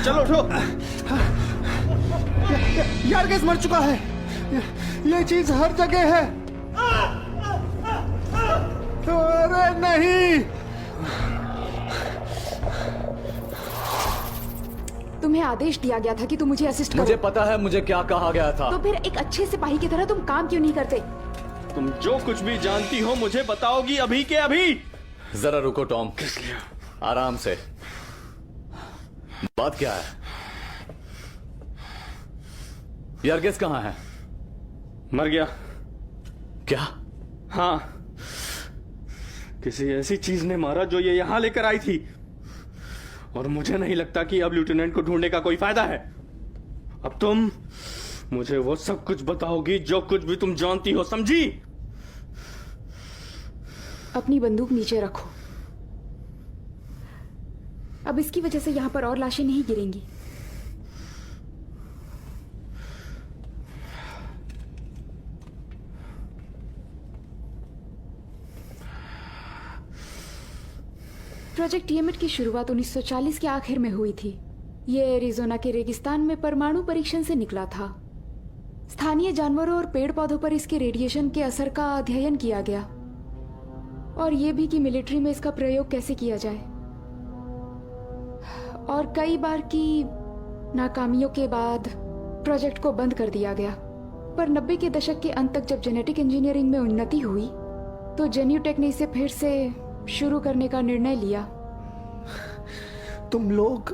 चलो उठो। यारगिस मर चुका है। ये चीज हर जगह है। अरे नहीं, तुम्हें आदेश दिया गया था कि तुम मुझे असिस्ट मुझे करो। पता है मुझे क्या कहा गया था। तो फिर एक अच्छे सिपाही की तरह तुम काम क्यों नहीं करते? तुम जो कुछ भी जानती हो मुझे बताओगी अभी के अभी। जरा रुको टॉम, आराम से। बात क्या है? यारगिस कहाँ है? मर गया। क्या? हाँ, किसी ऐसी चीज ने मारा जो ये यहां लेकर आई थी, और मुझे नहीं लगता कि अब लेफ्टिनेंट को ढूंढने का कोई फायदा है। अब तुम मुझे वो सब कुछ बताओगी जो कुछ भी तुम जानती हो, समझी? अपनी बंदूक नीचे रखो। अब इसकी वजह से यहाँ पर और लाशें नहीं गिरेंगी। प्रोजेक्ट टीएमएट की शुरुआत 1940 के आखिर में हुई थी। ये एरिज़ोना के रेगिस्तान में परमाणु परीक्षण से निकला था। स्थानीय जानवरों और पेड़ पौधों पर इसके रेडिएशन के असर का अध्ययन किया गया, और ये भी कि मिलिट्री में इसका प्रयोग कैसे किया जाए। और कई बार की नाकामियों के बाद प्रोजेक्ट को बंद कर दिया गया। पर 90 के दशक के अंत तक जब जेनेटिक इंजीनियरिंग में उन्नति हुई तो जेन्यूटेक ने इसे फिर से शुरू करने का निर्णय लिया। तुम लोग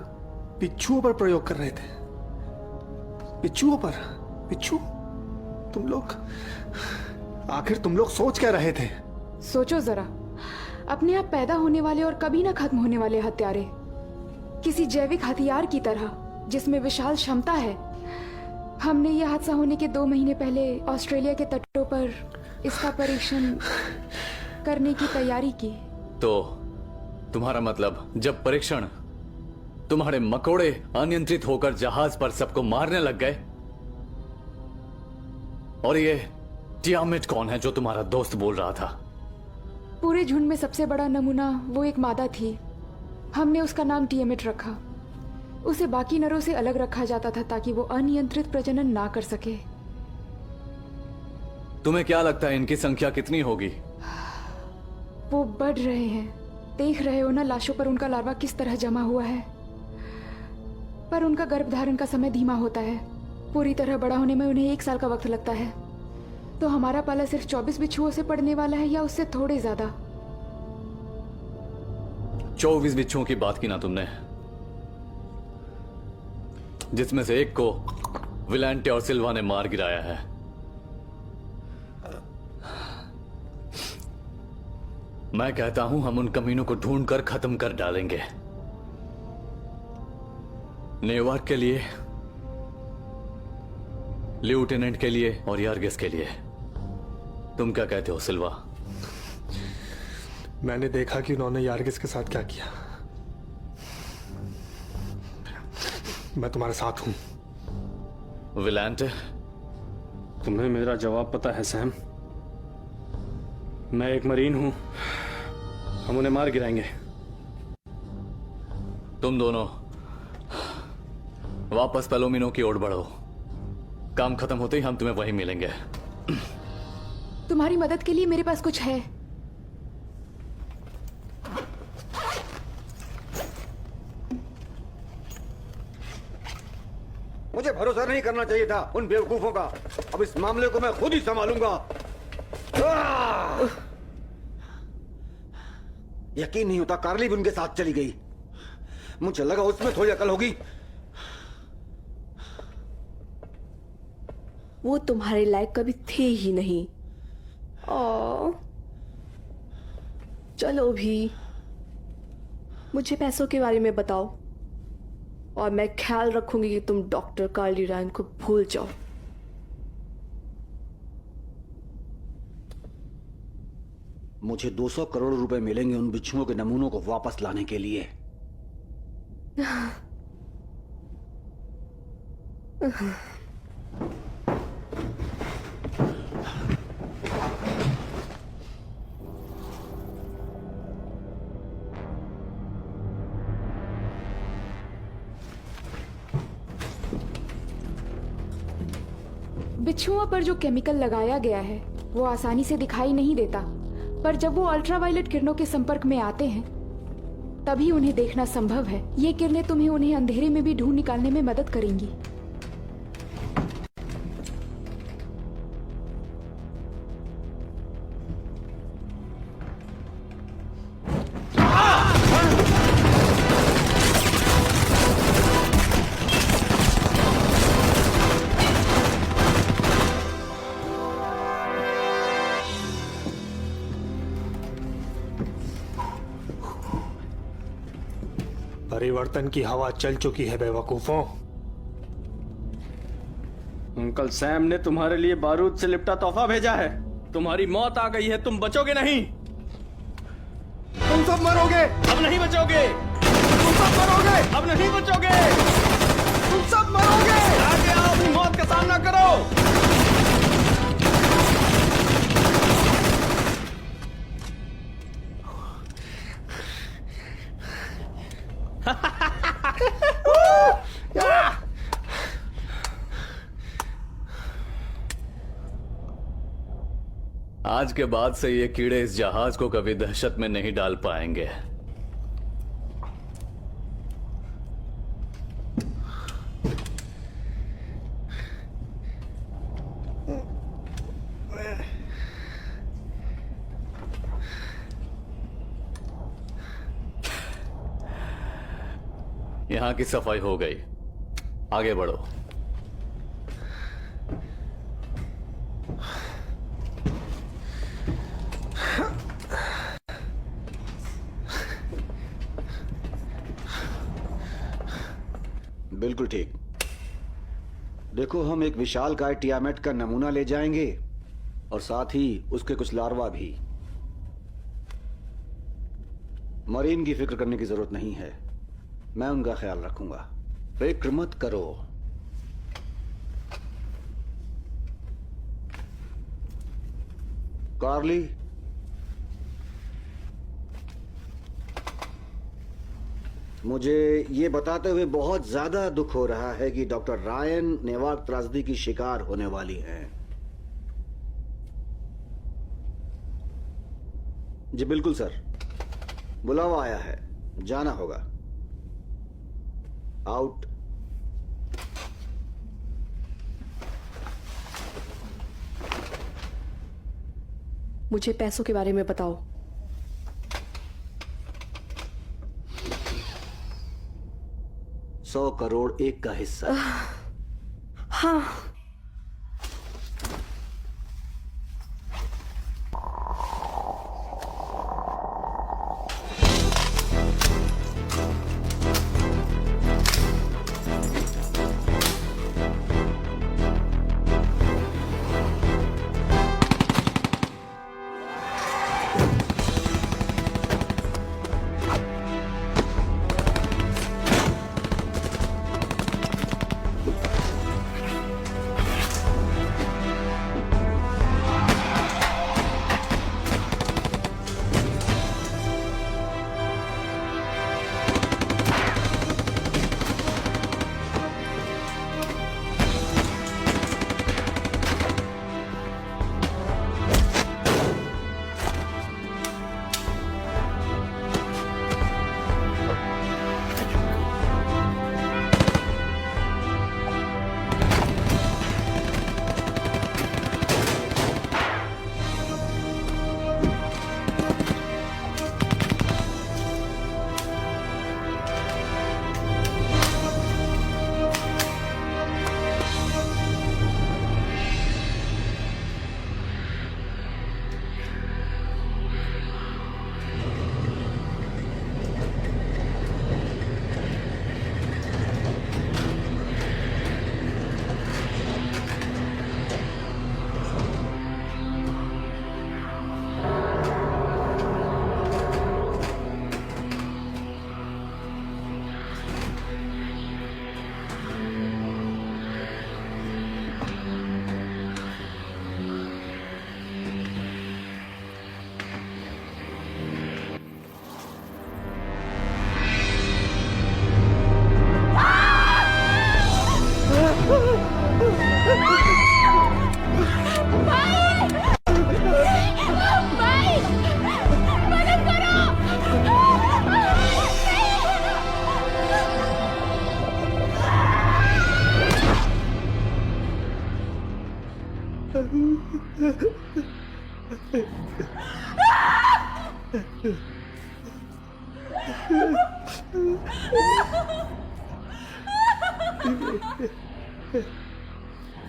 बिच्छुओं पर प्रयोग कर रहे थे। बिच्छुओं पर? बिच्छू? तुम लोग आखिर तुम लोग सोच क्या रहे थे? सोचो जरा, अपने आप पैदा होने वाले और कभी ना खत्म होने वाले हत्यारे, किसी जैविक हथियार की तरह जिसमें विशाल क्षमता है। हमने यह हादसा होने के 2 महीने पहले ऑस्ट्रेलिया के तटों पर इसका परीक्षण करने की तैयारी की। तो तुम्हारा मतलब जब परीक्षण तुम्हारे मकोड़े अनियंत्रित होकर जहाज पर सबको मारने लग गए, और ये टियामेट कौन है जो तुम्हारा दोस्त बोल रहा था? पूरे झुंड में सबसे बड़ा नमूना वो एक मादा थी। हमने उसका नाम टियामेट रखा। उसे बाकी नरों से अलग रखा जाता था ताकि वो अनियंत्रित प्रजनन ना कर सके। तुम्हें क्या लगता है इनकी संख्या कितनी होगी? वो बढ़ रहे हैं। देख रहे हो ना लाशों पर उनका लार्वा किस तरह जमा हुआ है। पर उनका गर्भधारण का समय धीमा होता है। पूरी तरह बड़ा होने में उन्हें 1 साल का वक्त लगता है। तो हमारा पाला सिर्फ 24 बिच्छुओं से पड़ने वाला है, या उससे थोड़े ज्यादा। 24 बिच्छुओं की बात की ना तुमने, जिसमें से एक को विलांटे और सिल्वा ने मार गिराया है। मैं कहता हूं हम उन कमीनों को ढूंढकर खत्म कर डालेंगे। न्यूयॉर्क के लिए, लेफ्टिनेंट के लिए और यारगिस के लिए। तुम क्या कहते हो सिल्वा? मैंने देखा कि उन्होंने यारगिस के साथ क्या किया। मैं तुम्हारे साथ हूं। विलांटे, तुम्हें मेरा जवाब पता है सैम। मैं एक मरीन हूं। हम उन्हें मार गिराएंगे। तुम दोनों वापस पेलोमिनो की ओर बढ़ो। काम खत्म होते ही हम तुम्हें वहीं मिलेंगे। तुम्हारी मदद के लिए मेरे पास कुछ है। मुझे भरोसा नहीं करना चाहिए था उन बेवकूफों का। अब इस मामले को मैं खुद ही संभालूंगा। यकीन नहीं होता कार्ली भी उनके साथ चली गई। मुझे लगा उसमें थोड़ी अकल होगी। वो तुम्हारे लायक कभी थे ही नहीं। ओ, चलो भी, मुझे पैसों के बारे में बताओ और मैं ख्याल रखूंगी कि तुम डॉक्टर कार्ली रायन को भूल जाओ। मुझे 200 करोड़ रुपए मिलेंगे उन बिच्छुओं के नमूनों को वापस लाने के लिए। बिच्छुओं पर जो केमिकल लगाया गया है वो आसानी से दिखाई नहीं देता, पर जब वो अल्ट्रावायलेट किरणों के संपर्क में आते हैं तभी उन्हें देखना संभव है। ये किरणें तुम्हें उन्हें अंधेरे में भी ढूंढ निकालने में मदद करेंगी। परिवर्तन की हवा चल चुकी है बेवकूफों। अंकल सैम ने तुम्हारे लिए बारूद से लिपटा तोहफा भेजा है। तुम्हारी मौत आ गई है, तुम बचोगे नहीं। तुम सब मरोगे। अब नहीं बचोगे। तुम सब मरोगे। अब नहीं बचोगे। तुम सब मरोगे। आगे आओ, अपनी मौत का सामना करो। आज के बाद से ये कीड़े इस जहाज को कभी दहशत में नहीं डाल पाएंगे। यहां की सफाई हो गई, आगे बढ़ो। बिल्कुल ठीक। देखो, हम एक विशालकाय टियामेट का नमूना ले जाएंगे और साथ ही उसके कुछ लार्वा भी। मरीन की फिक्र करने की जरूरत नहीं है, मैं उनका ख्याल रखूंगा। फिक्र मत करो। कार्ली, मुझे ये बताते हुए बहुत ज्यादा दुख हो रहा है कि डॉक्टर रायन नेवाक त्रासदी की शिकार होने वाली हैं। जी बिल्कुल सर, बुलावा आया है, जाना होगा। आउट। मुझे पैसों के बारे में बताओ। $100 करोड़ एक का हिस्सा। हाँ,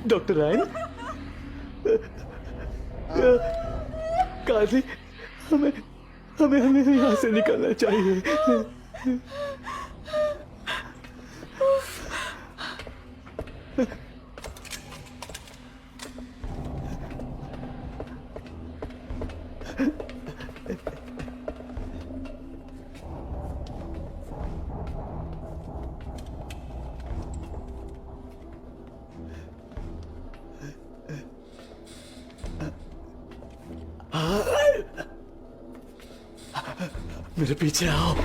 डॉक्टर रायन, काजी, हमें हमें हमें यहाँ से निकलना चाहिए। मेरे पीछे आओ।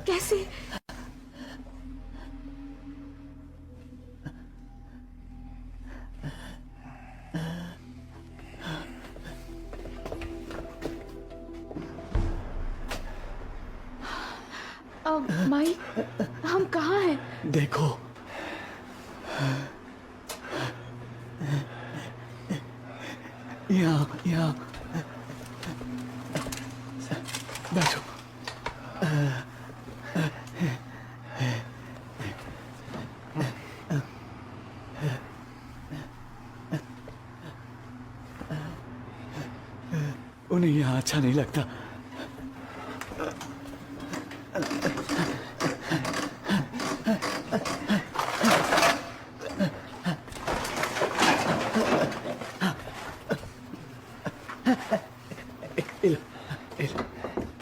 कैसे? माई, हम कहाँ हैं? देखो, यहाँ यहाँ बैठो। उन्हें यहाँ अच्छा नहीं लगता।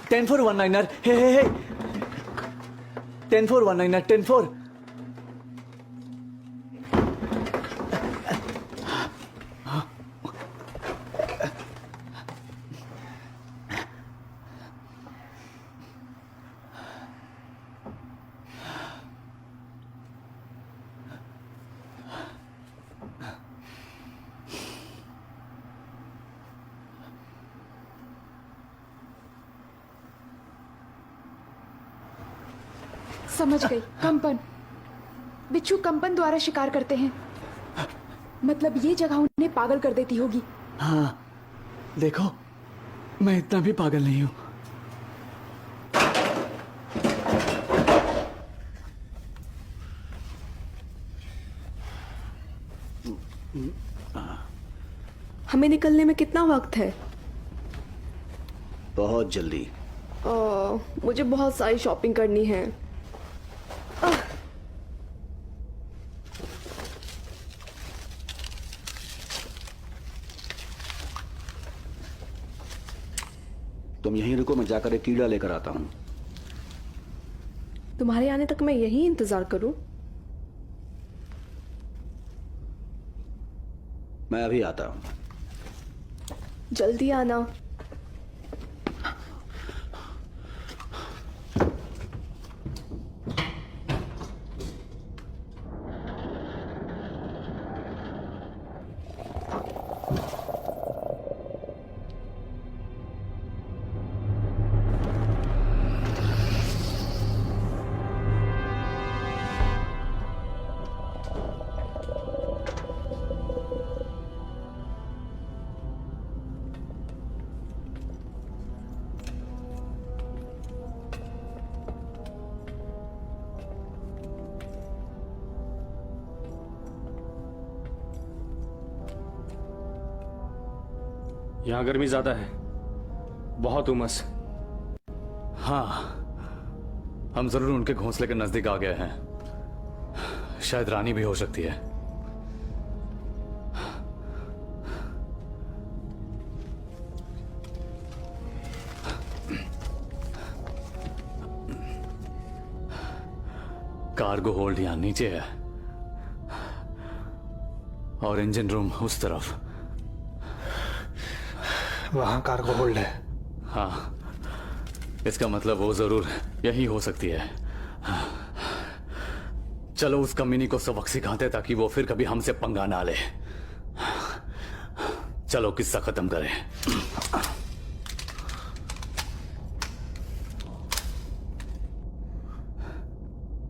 Ten four one niner. Hey. 10-4 1-9er 10-4. समझ गई, कंपन। बिच्छू कंपन द्वारा शिकार करते हैं। मतलब ये जगह उन्हें पागल कर देती होगी। हाँ, देखो, मैं इतना भी पागल नहीं हूं। हमें निकलने में कितना वक्त है? बहुत जल्दी। मुझे बहुत सारी शॉपिंग करनी है। तुम यहीं रुको, मैं जाकर एक कीड़ा लेकर आता हूं। तुम्हारे आने तक मैं यहीं इंतजार करूं? मैं अभी आता हूं। जल्दी आना। यहाँ गर्मी ज्यादा है, बहुत उमस। हाँ, हम जरूर उनके घोंसले के नजदीक आ गए हैं। शायद रानी भी हो सकती है। कार्गो होल्ड यहां नीचे है और इंजन रूम उस तरफ। वहां कार्गो होल्ड है। हाँ, इसका मतलब वो जरूर यही हो सकती है। चलो उस कमीनी को सबक सिखाते ताकि वो फिर कभी हमसे पंगा ना ले। चलो किस्सा खत्म करें।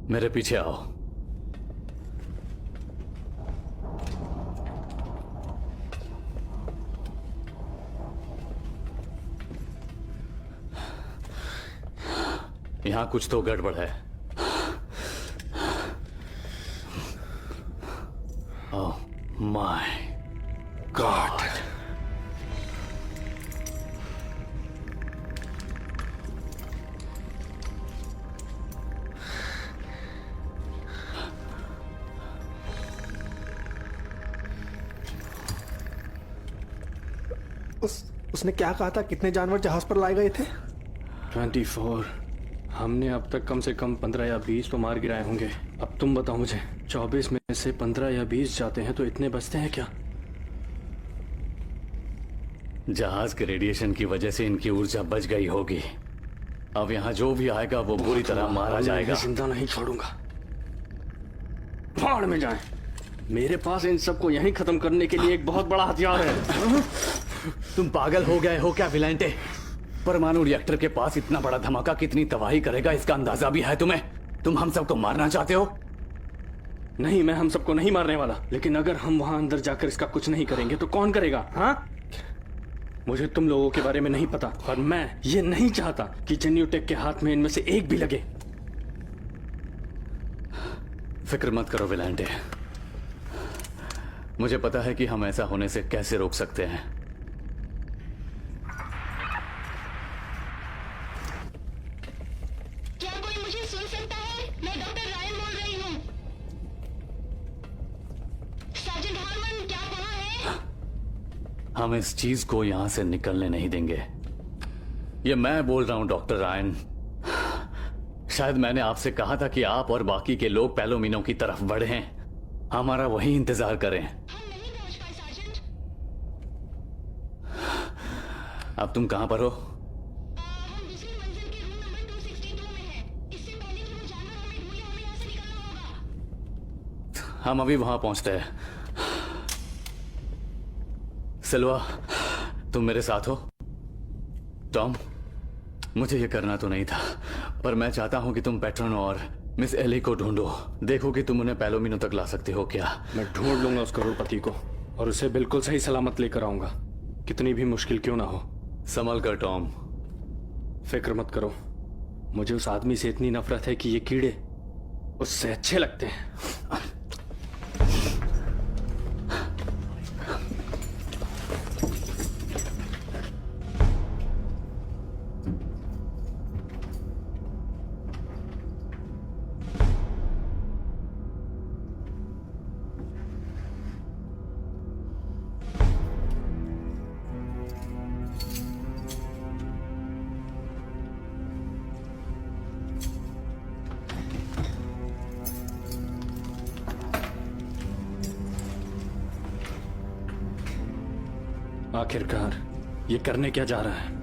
मेरे पीछे आओ। यहां कुछ तो गड़बड़ है। Oh my God. उसने क्या कहा था? कितने जानवर जहाज पर लाए गए थे? 24। हमने अब तक कम से कम 15 या 20 तो मार गिराए होंगे। अब तुम बताओ मुझे, 24 में से 15 या 20 जाते हैं तो इतने बचते हैं क्या? जहाज के रेडिएशन की वजह से इनकी ऊर्जा बच गई होगी। अब यहाँ जो भी आएगा वो बुरी तरह मारा जाएगा। जिंदा नहीं छोड़ूंगा। फाड़ में जाएं। मेरे पास इन सबको यहीं खत्म करने के लिए एक बहुत बड़ा हथियार है। तुम पागल हो गए हो क्या विलांटे? परमाणु रिएक्टर के पास इतना बड़ा धमाका कितनी तबाही करेगा इसका अंदाजा भी है तुम्हें? तुम हम सबको मारना चाहते हो? नहीं, मैं हम सबको नहीं मारने वाला, लेकिन अगर हम वहां अंदर जाकर इसका कुछ नहीं करेंगे तो कौन करेगा? हाँ, मुझे तुम लोगों के बारे में नहीं पता और मैं ये नहीं चाहता कि जेन्यूटेक के हाथ में इनमें से एक भी लगे। फिक्र मत करो विलांटे, मुझे पता है कि हम ऐसा होने से कैसे रोक सकते हैं। क्या कोई मुझे सुन सकता है? मैं डॉक्टर रायन बोल रही हूँ। सार्जेंट हार्मन, क्या कहा है? हम इस चीज को यहां से निकलने नहीं देंगे। ये मैं बोल रहा हूं डॉक्टर रायन। शायद मैंने आपसे कहा था कि आप और बाकी के लोग पैलोमिनो की तरफ बढ़ें। हमारा वही इंतजार करें। हम नहीं पहुंच पाए सार्जेंट। अब तुम कहां पर हो? हम दूसरी मंजिल के रूम नंबर 262 में हैं। इससे पहले कि वो जानवर हमें ढूंढे, हमें यहाँ से निकलना होगा। हम अभी वहां पहुंचते हैं। सिल्वा, तुम मेरे साथ हो? टॉम, मुझे ये करना तो नहीं था, पर मैं चाहता हूं कि तुम पेट्रन और मिस एली को ढूंढो। देखो कि तुम उन्हें पैलोमिनो तक ला सकते हो क्या। मैं ढूंढ लूंगा उस करोड़पति को और उसे बिल्कुल सही सलामत लेकर आऊंगा, कितनी भी मुश्किल क्यों ना हो। संभल कर टॉम। फिक्र मत करो, मुझे उस आदमी से इतनी नफरत है कि ये कीड़े उससे अच्छे लगते हैं। आखिरकार ये करने क्या जा रहा है?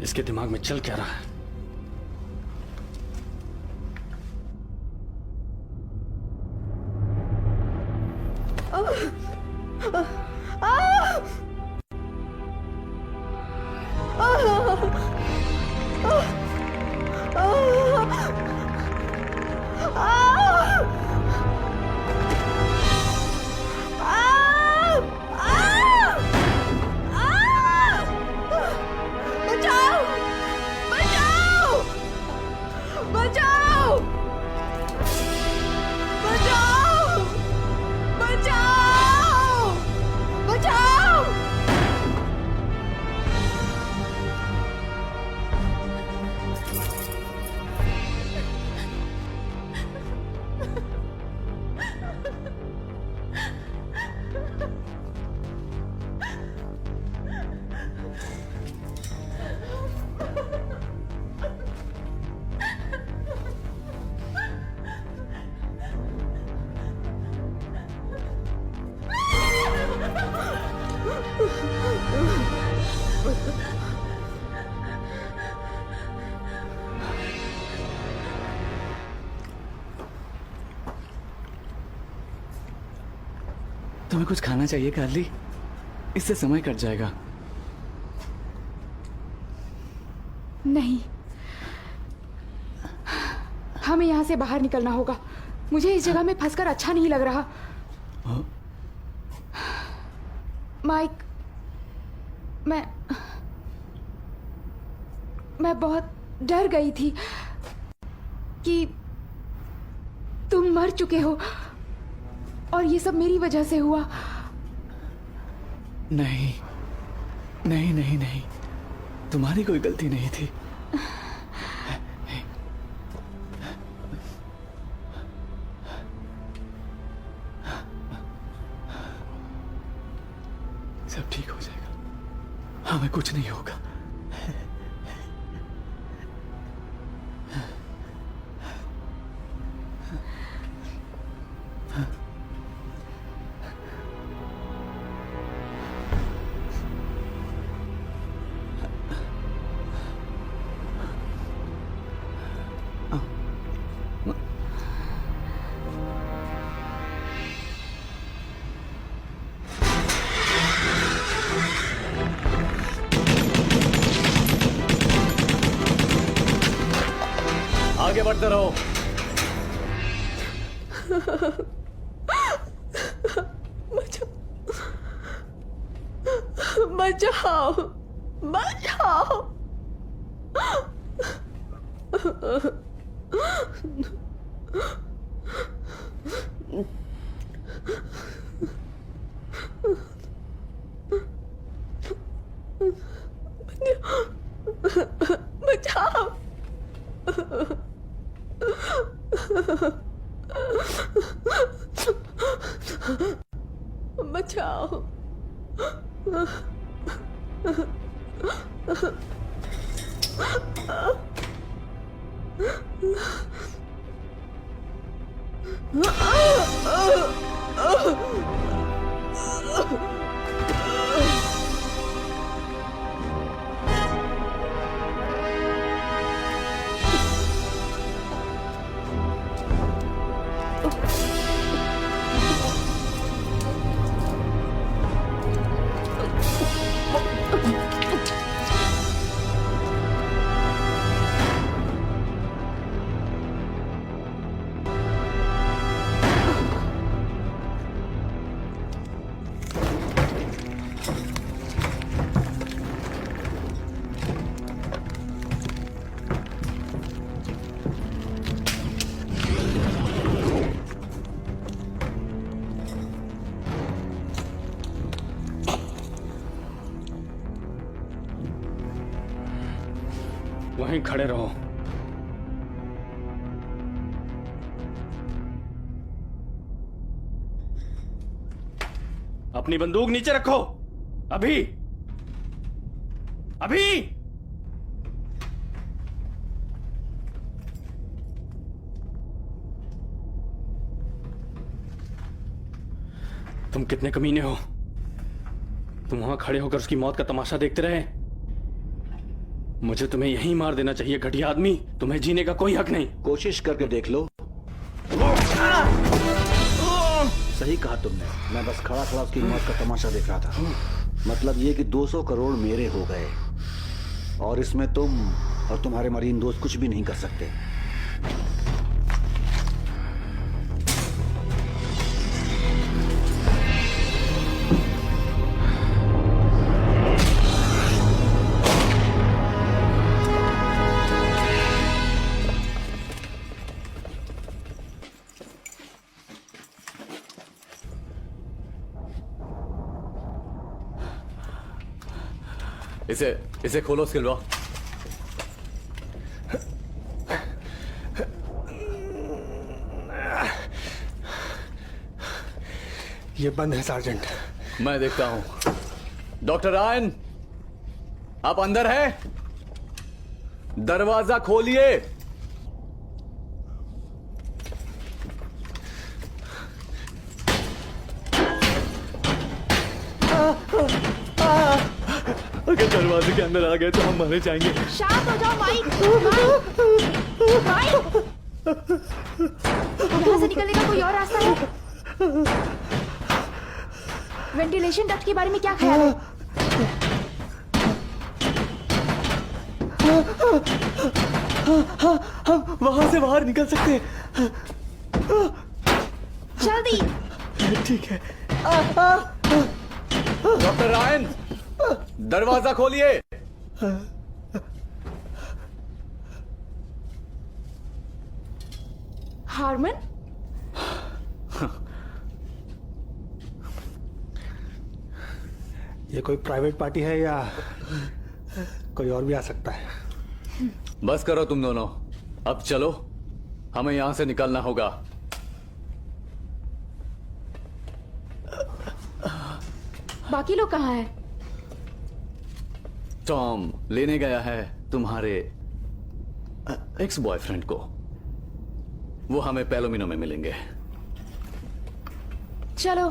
इसके दिमाग में चल क्या रहा है? तुम्हें कुछ खाना चाहिए कार्ली? इससे समय कट जाएगा। नहीं, हमें यहाँ से बाहर निकलना होगा। मुझे इस जगह में फंसकर अच्छा नहीं लग रहा। माइक, मैं बहुत डर गई थी कि तुम मर चुके हो और ये सब मेरी वजह से हुआ। नहीं नहीं नहीं नहीं, तुम्हारी कोई गलती नहीं थी। सब ठीक हो जाएगा, हमें कुछ नहीं होगा। आगे बढ़ते रहो। बचाओ, बचाओ। बचाओ। बचाओ। वहीं खड़े रहो। अपनी बंदूक नीचे रखो। अभी अभी। तुम कितने कमीने हो। तुम वहां खड़े होकर उसकी मौत का तमाशा देखते रहे। मुझे तुम्हें यहीं मार देना चाहिए घटिया आदमी। तुम्हें जीने का कोई हक नहीं। कोशिश करके देख लो। सही कहा तुमने, मैं बस खड़ा खड़ा उसकी मौत का तमाशा देख रहा था। मतलब ये कि 200 करोड़ मेरे हो गए और इसमें तुम और तुम्हारे मरीन दोस्त कुछ भी नहीं कर सकते। इसे खोलो सिल्वा। ये बंद है सार्जेंट। मैं देखता हूं। डॉक्टर रायन, आप अंदर हैं? दरवाजा खोलिए। अगर दरवाजे के अंदर आ गए तो हम मरे जाएंगे। शांत हो जाओ माइक। माइक, यहाँ से निकलने का कोई और रास्ता है? वेंटिलेशन डक्ट के बारे में क्या ख्याल है? हम वहां से बाहर निकल सकते हैं। जल्दी। ठीक है। डॉक्टर रायन, दरवाजा खोलिए। हारमन, ये कोई प्राइवेट पार्टी है या कोई और भी आ सकता है? बस करो तुम दोनों, अब चलो, हमें यहां से निकलना होगा। बाकी लोग कहाँ हैं? टॉम लेने गया है तुम्हारे एक्स बॉयफ्रेंड को। वो हमें पैलोमिनो में मिलेंगे। चलो।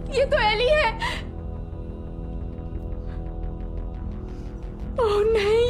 ये तो एली है। ओह नहीं।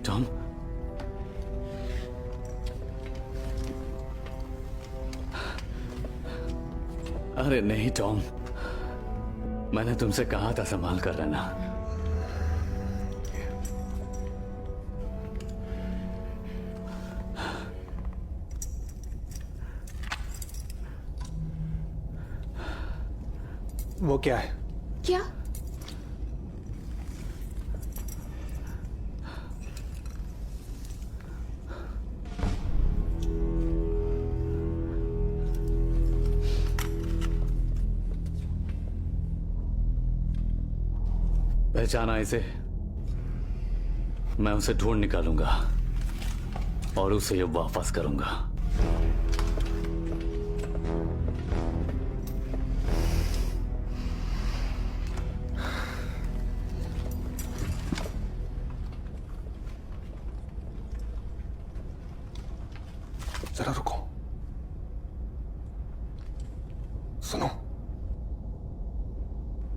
टॉम, अरे नहीं टॉम, मैंने तुमसे कहा था संभाल कर रहना। वो क्या है? क्या? पहचाना इसे? मैं उसे ढूंढ निकालूंगा और उसे वापस करूंगा। जरा रुको, सुनो।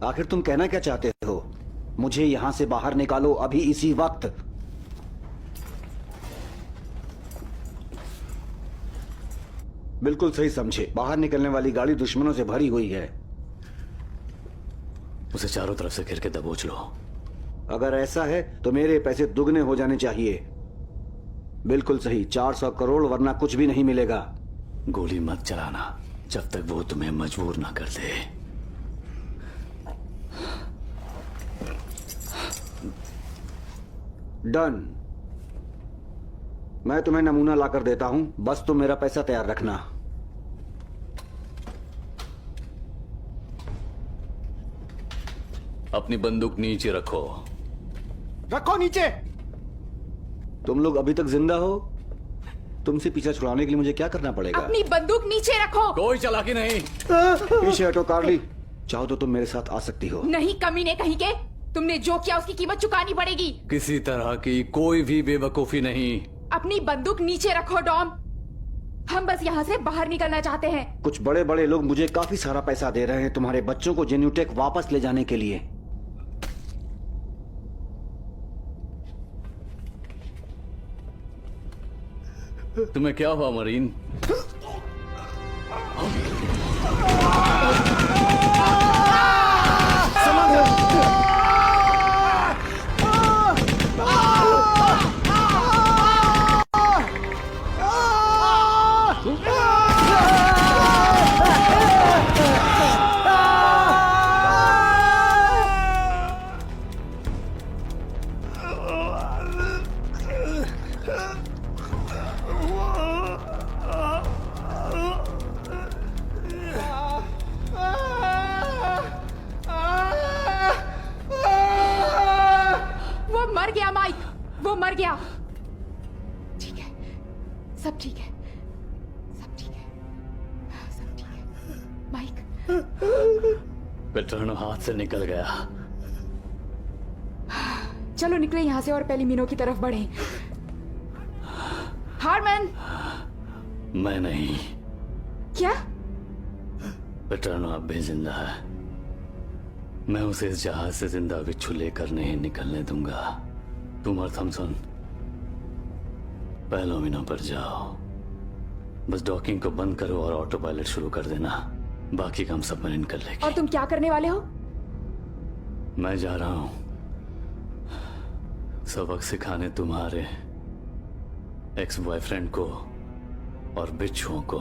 आखिर तुम कहना क्या चाहते हो? मुझे यहां से बाहर निकालो अभी, इसी वक्त। बिल्कुल सही समझे। बाहर निकलने वाली गाड़ी दुश्मनों से भरी हुई है। उसे चारों तरफ से घेर के दबोच लो। अगर ऐसा है तो मेरे पैसे दुगने हो जाने चाहिए। बिल्कुल सही, 400 करोड़, वरना कुछ भी नहीं मिलेगा। गोली मत चलाना जब तक वो तुम्हें मजबूर ना कर दे। डन। मैं तुम्हें नमूना लाकर देता हूं, बस तुम मेरा पैसा तैयार रखना। अपनी बंदूक नीचे रखो। रखो नीचे। तुम लोग अभी तक जिंदा हो? तुमसे पीछा छुड़ाने के लिए मुझे क्या करना पड़ेगा? अपनी बंदूक नीचे रखो। कोई चालाकी नहीं। पीछे हटो कार्ली। चाहो तो तुम मेरे साथ आ सकती हो। नहीं कमीने कहीं के, तुमने जो किया उसकी कीमत चुकानी पड़ेगी। किसी तरह की कोई भी बेवकूफी नहीं। अपनी बंदूक नीचे रखो डॉम। हम बस यहाँ से बाहर निकलना चाहते हैं। कुछ बड़े बड़े लोग मुझे काफी सारा पैसा दे रहे हैं तुम्हारे बच्चों को जेन्यूटेक वापस ले जाने के लिए। तुम्हें क्या हुआ मरीन? वो मर गया माइक, वो मर गया। ठीक है, सब ठीक है, सब ठीक है, सब ठीक है। माइक, पेट्रानो हाथ से निकल गया। चलो निकले यहाँ से और पेलिमिनो की तरफ बढ़े। हारमैन। मैं नहीं। क्या? पेट्रानो अब भी जिंदा है। मैं उसे इस जहाज से जिंदा बिच्छू लेकर नहीं निकलने दूंगा। तुम और थॉमसन पेलोमिनो पर जाओ। बस डॉकिंग को बंद करो और ऑटो पायलट शुरू कर देना। बाकी काम सबमरीन कर लेगी। और तुम क्या करने वाले हो? मैं जा रहा हूं सबक सिखाने तुम्हारे एक्स बॉयफ्रेंड को और बिच्छुओं को,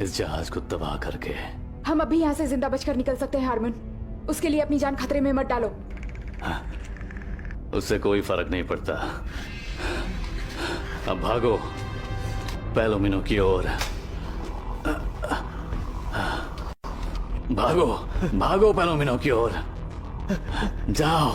इस जहाज को तबाह करके। हम अभी यहाँ से जिंदा बचकर निकल सकते हैं हारमन। उसके लिए अपनी जान खतरे में मत डालो। उससे कोई फर्क नहीं पड़ता। अब भागो पेलोमिनो की ओर। भागो भागो पेलोमिनो की ओर जाओ।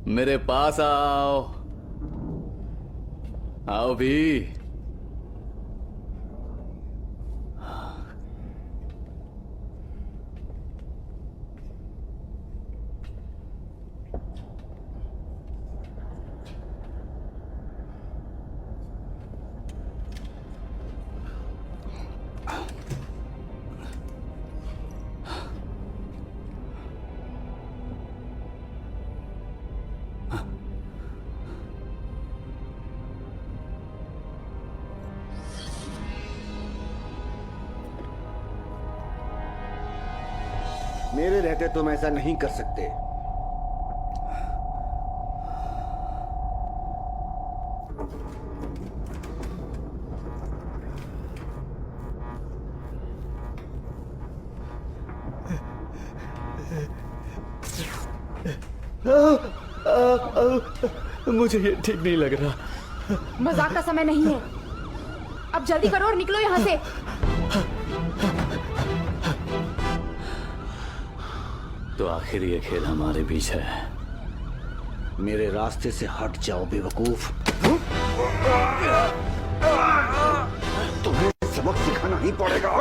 मेरे पास आओ, आओ भी। मेरे रहते तुम ऐसा नहीं कर सकते। मुझे ये ठीक नहीं लग रहा। मजाक का समय नहीं है। अब जल्दी करो और निकलो यहाँ से। तो आखिर ये खेल हमारे बीच है। मेरे रास्ते से हट जाओ बेवकूफ। तुम्हें सबक सिखाना ही पड़ेगा।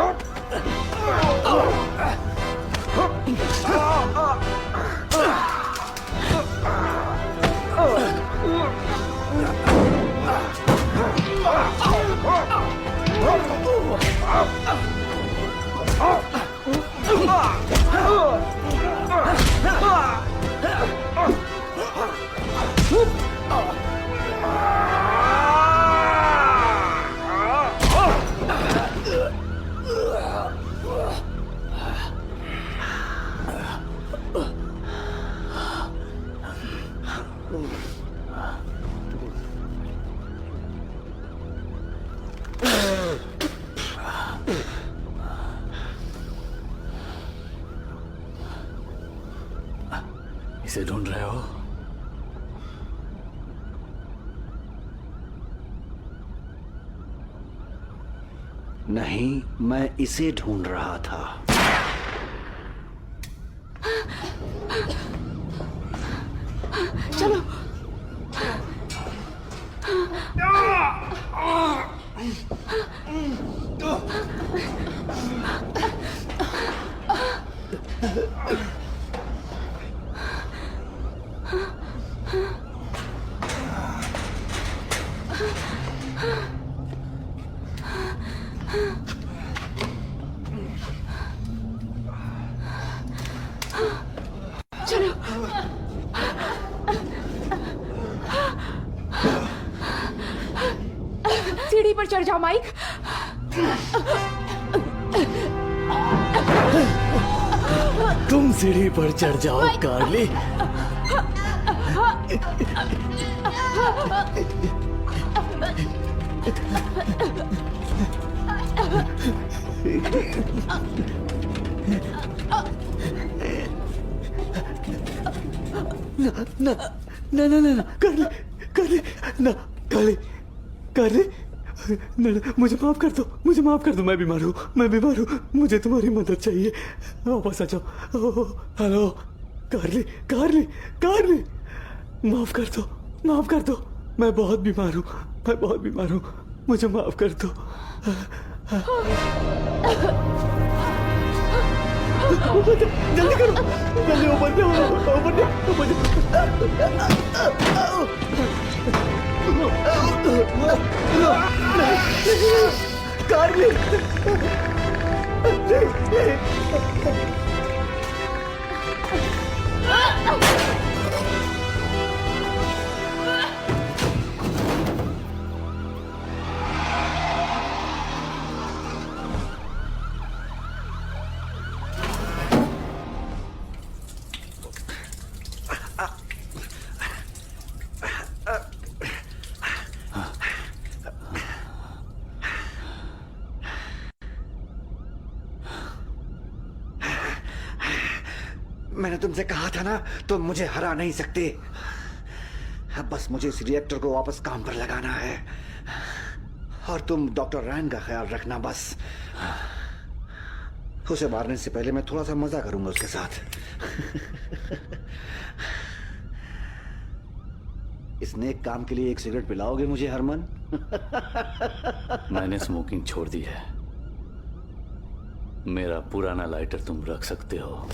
इसे ढूंढ रहे हो? नहीं, मैं इसे ढूंढ रहा था। चलो। चढ़ जाओ माइक। तुम सीढ़ी पर चढ़ जाओ कार्ली। ना ना ना ना ना कार्ली कार्ली ना कार्ली कार्ली ना ना मुझे माफ कर दो, मुझे माफ कर दो। मैं बीमार हूँ, मैं बीमार हूँ, मुझे तुम्हारी मदद चाहिए। वापस आ जाओ। हेलो कार्ली कार्ली कार्ली, माफ कर दो, माफ कर दो। मैं बहुत बीमार हूँ, मैं बहुत बीमार हूँ, मुझे माफ कर दो। जल्दी करो, जल्दी ऊपर कार्ली। मैंने तुमसे कहा था ना, तुम मुझे हरा नहीं सकते। अब बस मुझे इस रिएक्टर को वापस काम पर लगाना है, और तुम डॉक्टर रैन का ख्याल रखना बस। उसे मारने से पहले मैं थोड़ा सा मजा करूंगा उसके साथ। इस नेक काम के लिए एक सिगरेट पिलाओगे मुझे हरमन? मैंने स्मोकिंग छोड़ दी है। मेरा पुराना लाइटर तुम रख सकते हो।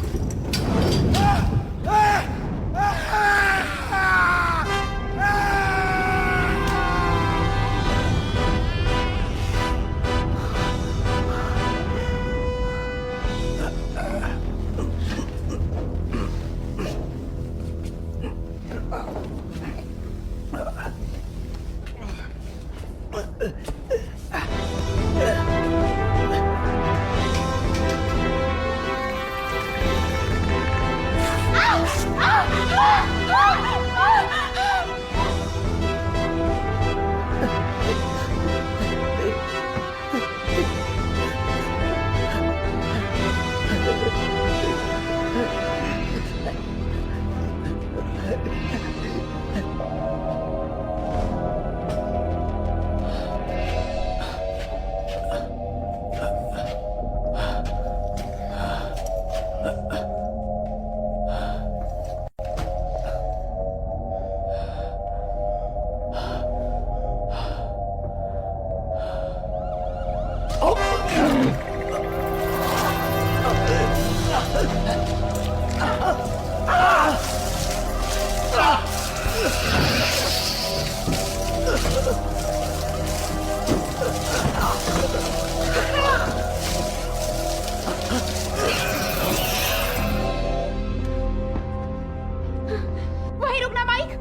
वहीं रुकना माइक,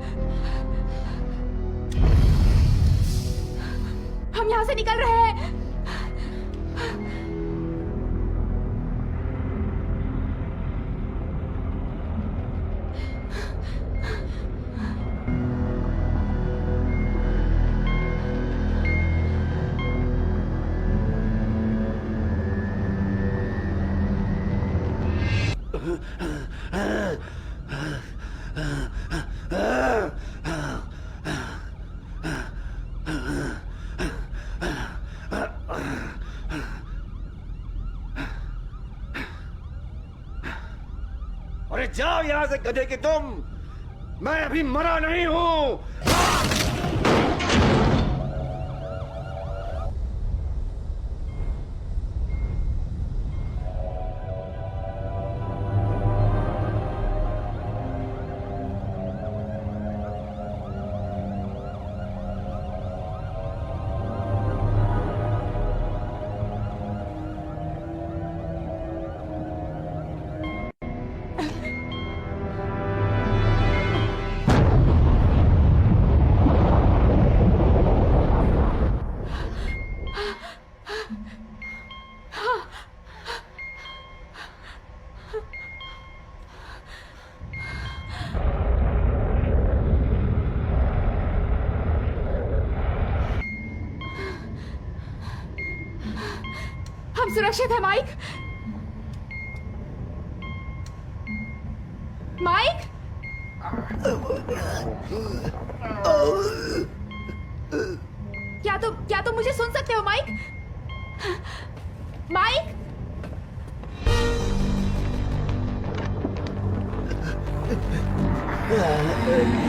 हम यहां से निकल रहे हैं। अरे जाओ यहां से गधे के तुम, मैं अभी मरा नहीं हूं। हम सुरक्षित हैं माइक। माइक, क्या तुम मुझे सुन सकते हो माइक? Mic, Ah!